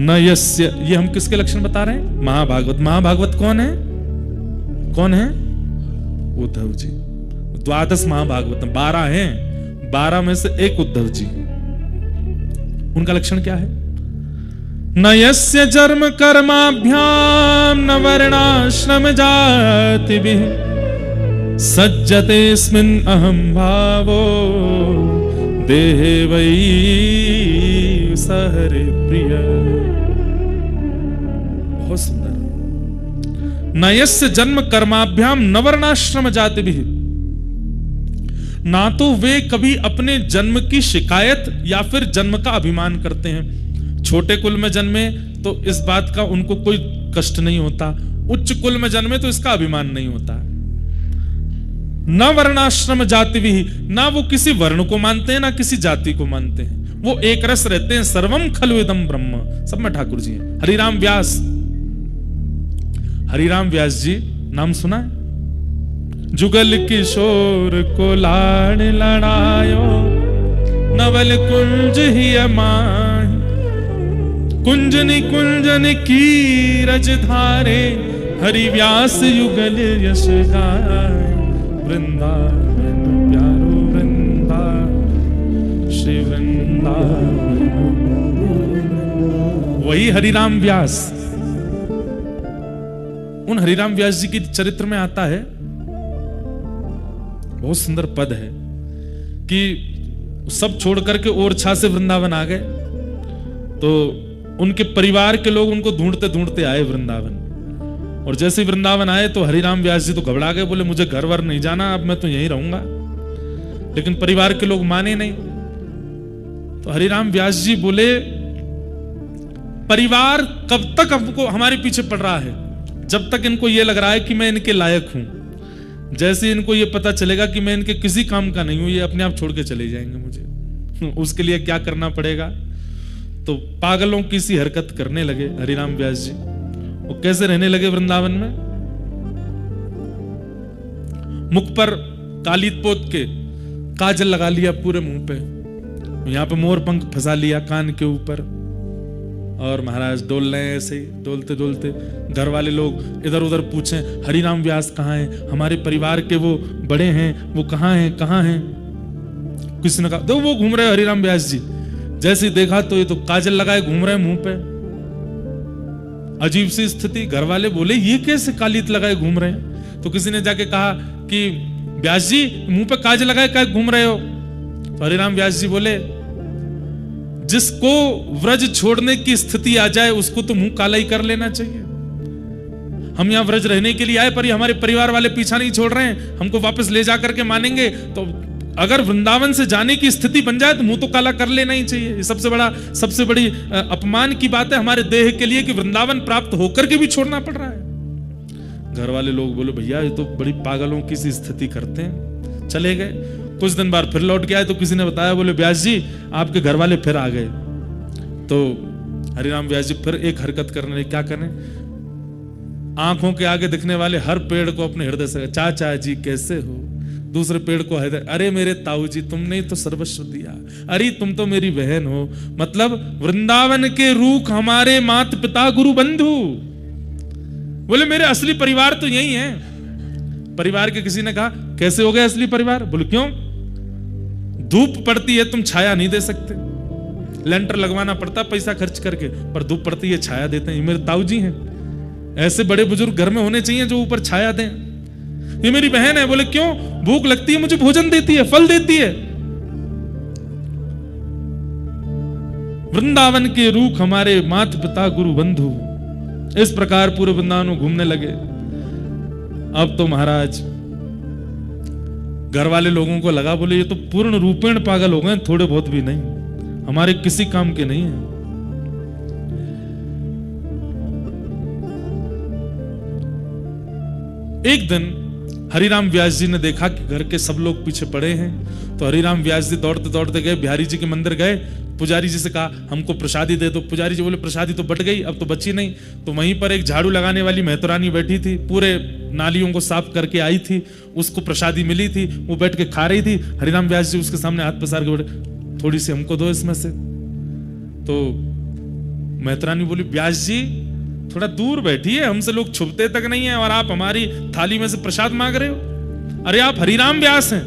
न यस्य, ये हम किसके लक्षण बता रहे हैं? महाभागवत। महाभागवत कौन है? कौन है? उद्धव जी। द्वादश महाभागवत 12 हैं, 12 में से एक उद्धव जी। उनका लक्षण क्या है? न यस्य जन्म कर्माभ्याम न वर्णाश्रम जातिभिः सज्जतेऽस्मिन् अहं भावो देहे वै सहरे प्रिय। बहुत सुंदर। न यस्य जन्म कर्माभ्याम न वर्णाश्रम जातिभिः, ना तो वे कभी अपने जन्म की शिकायत या फिर जन्म का अभिमान करते हैं। छोटे कुल में जन्मे तो इस बात का उनको कोई कष्ट नहीं होता, उच्च कुल में जन्मे तो इसका अभिमान नहीं होता। न वर्णाश्रम जाति भी, ना वो किसी वर्ण को मानते हैं ना किसी जाति को मानते हैं, वो एक रस रहते हैं। सर्वम खलु इदं ब्रह्म, सब में ठाकुर जी हैं। हरिराम व्यास, हरिराम व्यास जी नाम सुना है? जुगल किशोर को लाड़ लड़ायो नवल कुंज ही अमाहि, कुंजनि कुंजन की रज धारे हरि व्यास युगल यश गाय। वृंदावन प्यारो वृंदावन श्री वृंदावन, वही हरिराम व्यास। उन हरिराम व्यास जी की चरित्र में आता है, बहुत सुंदर पद है कि सब छोड़ करके ओरछा से वृंदावन आ गए, तो उनके परिवार के लोग उनको ढूंढते ढूंढते आए वृंदावन। और जैसे वृंदावन आए तो हरिराम व्यास जी तो घबरा गए, बोले मुझे घर वर नहीं जाना, अब मैं तो यहीं रहूंगा। लेकिन परिवार के लोग माने नहीं। तो हरिराम व्यास जी बोले, परिवार कब तक हमको हमारे पीछे पड़ रहा है? जब तक इनको ये लग रहा है कि मैं इनके लायक हूं। जैसे इनको ये पता चलेगा कि मैं इनके किसी काम का नहीं हूं, ये अपने आप छोड़ के चले जाएंगे मुझे। उसके लिए क्या करना पड़ेगा? तो पागलों की सी हरकत करने लगे हरिराम व्यास जी। वो कैसे रहने लगे वृंदावन में? मुख पर कालीत पोत के काजल लगा लिया पूरे मुंह पे, यहां पे मोर पंख फंसा लिया कान के ऊपर, और महाराज डोल रहे हैं ऐसे ही डोलते डोलते। घर वाले लोग इधर उधर पूछें, हरिराम व्यास कहाँ हैं? हमारे परिवार के वो बड़े हैं, वो कहाँ हैं? कहाँ हैं? किसी ने कहा दो वो घूम रहे हरिराम व्यास जी। जैसे ही देखा तो ये तो काजल लगाए घूम रहे मुंह पे। अजीब सी स्थिति। घर वाले बोले ये कैसे कालीत लगाए घूम रहे हैं? तो किसी ने जाके कहा कि व्यास जी मुंह पे काजल लगाए क्या घूम रहे हो? तो हरिराम व्यास जी बोले, जिसको व्रज छोड़ने की स्थिति आ जाए उसको तो मुंह काला ही कर लेना चाहिए। हम यहां व्रज रहने के लिए आए, पर ये हमारे परिवार वाले पीछा नहीं छोड़ रहे हैं, हमको वापस ले जा करके मानेंगे, तो अगर वृंदावन से जाने की स्थिति बन जाए तो मुंह तो काला कर लेना ही चाहिए। ये सबसे बड़ी अपमान की बात है हमारे देह के लिए कि वृंदावन प्राप्त होकर के भी छोड़ना पड़ रहा है। घर वाले लोग बोले भैया ये तो बड़ी पागलों की सी स्थिति करते हैं। चले गए। कुछ दिन बाद फिर लौट के आए तो किसी ने बताया, बोले व्यास जी आपके घर वाले फिर आ गए। तो हरिराम व्यास जी फिर एक हरकत करने लगे। क्या करें? आंखों के आगे दिखने वाले हर पेड़ को अपने हृदय से, चाचा जी कैसे हो? दूसरे पेड़ को हृदय, अरे मेरे ताऊ जी तुमने ही तो सर्वस्व दिया, अरे तुम तो मेरी बहन हो। मतलब वृंदावन के रूख हमारे माता पिता गुरु बंधु। बोले मेरे असली परिवार तो यही है। परिवार के किसी ने कहा कैसे हो गए असली परिवार? बोले क्यों? धूप पड़ती है तुम छाया नहीं दे सकते, लेंटर लगवाना पड़ता पैसा खर्च करके, पर धूप पड़ती है छाया देते हैं। ये मेरे ताऊ जी हैं। ऐसे बड़े बुजुर्ग घर में होने चाहिए जो ऊपर छाया दें। ये मेरी बहन है। बोले क्यों? भूख लगती है मुझे भोजन देती है, फल देती है। वृंदावन के रूख हमारे माता पिता गुरु बंधु। इस प्रकार पूरे वृंदावन घूमने लगे। अब तो महाराज घर वाले लोगों को लगा, बोले ये तो पूर्ण रूपेण पागल हो गए, थोड़े बहुत भी नहीं, हमारे किसी काम के नहीं है। एक दिन हरिराम व्यास जी ने देखा कि घर के सब लोग पीछे पड़े हैं, तो हरिराम व्यास जी दौड़ते दौड़ते गए, बिहारी जी के मंदिर गए, पुजारी जी से कहा हमको प्रसादी दे दो। पुजारी जी बोले प्रसादी तो बट गई, अब तो बची नहीं। तो वहीं पर एक झाड़ू लगाने वाली मेहतरानी बैठी थी, पूरे नालियों को साफ करके आई थी, उसको प्रसादी मिली थी, वो बैठ के खा रही थी। हरिराम व्यास जी उसके सामने हाथ पसार के बैठे, थोड़ी सी हमको दो इसमें से। तो मेहतरानी बोली व्यास जी थोड़ा दूर बैठिए, हमसे लोग छुपते तक नहीं है और आप हमारी थाली में से प्रसाद मांग रहे हो। अरे आप हरिराम व्यास हैं,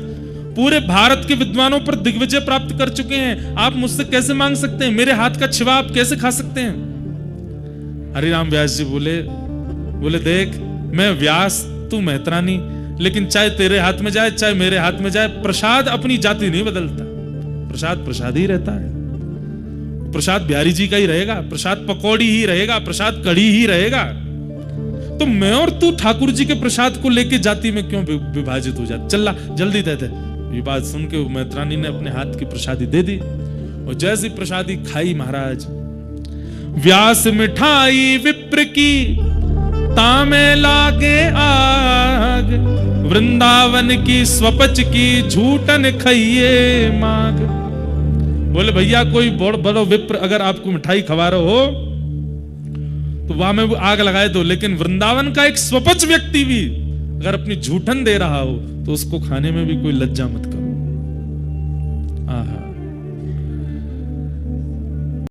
पूरे भारत के विद्वानों पर दिग्विजय प्राप्त कर चुके हैं, आप मुझसे कैसे मांग सकते हैं? मेरे हाथ का छिवा आप कैसे खा सकते हैं? हरिराम व्यास जी बोले देख मैं व्यास तू मेहतरानी, लेकिन चाहे तेरे हाथ में जाए चाहे मेरे हाथ में जाए, प्रसाद अपनी जाति नहीं बदलता। प्रसाद प्रसाद ही रहता है। प्रसाद बिहारी जी का ही रहेगा, प्रसाद पकौड़ी ही रहेगा, प्रसाद कढ़ी ही रहेगा। तो मैं और तू ठाकुर जी के प्रसाद को लेके जाति में क्यों विभाजित हो जाता? चल जल्दी दे दे। ये बात सुन के मेहतरानी ने अपने हाथ की प्रसादी दे दी और जैसी प्रसादी खाई महाराज, व्यास मिठाई विप्र की तामे लागे आग, वृंदावन की स्वपच की झूठन खइये माग। बोले भैया कोई बड़ा विप्र अगर आपको मिठाई खवा रहा हो तो वहां में आग लगाए दो, लेकिन वृंदावन का एक स्वपच व्यक्ति भी अगर अपनी झूठन दे रहा हो तो उसको खाने में भी कोई लज्जा मत करो। आहा।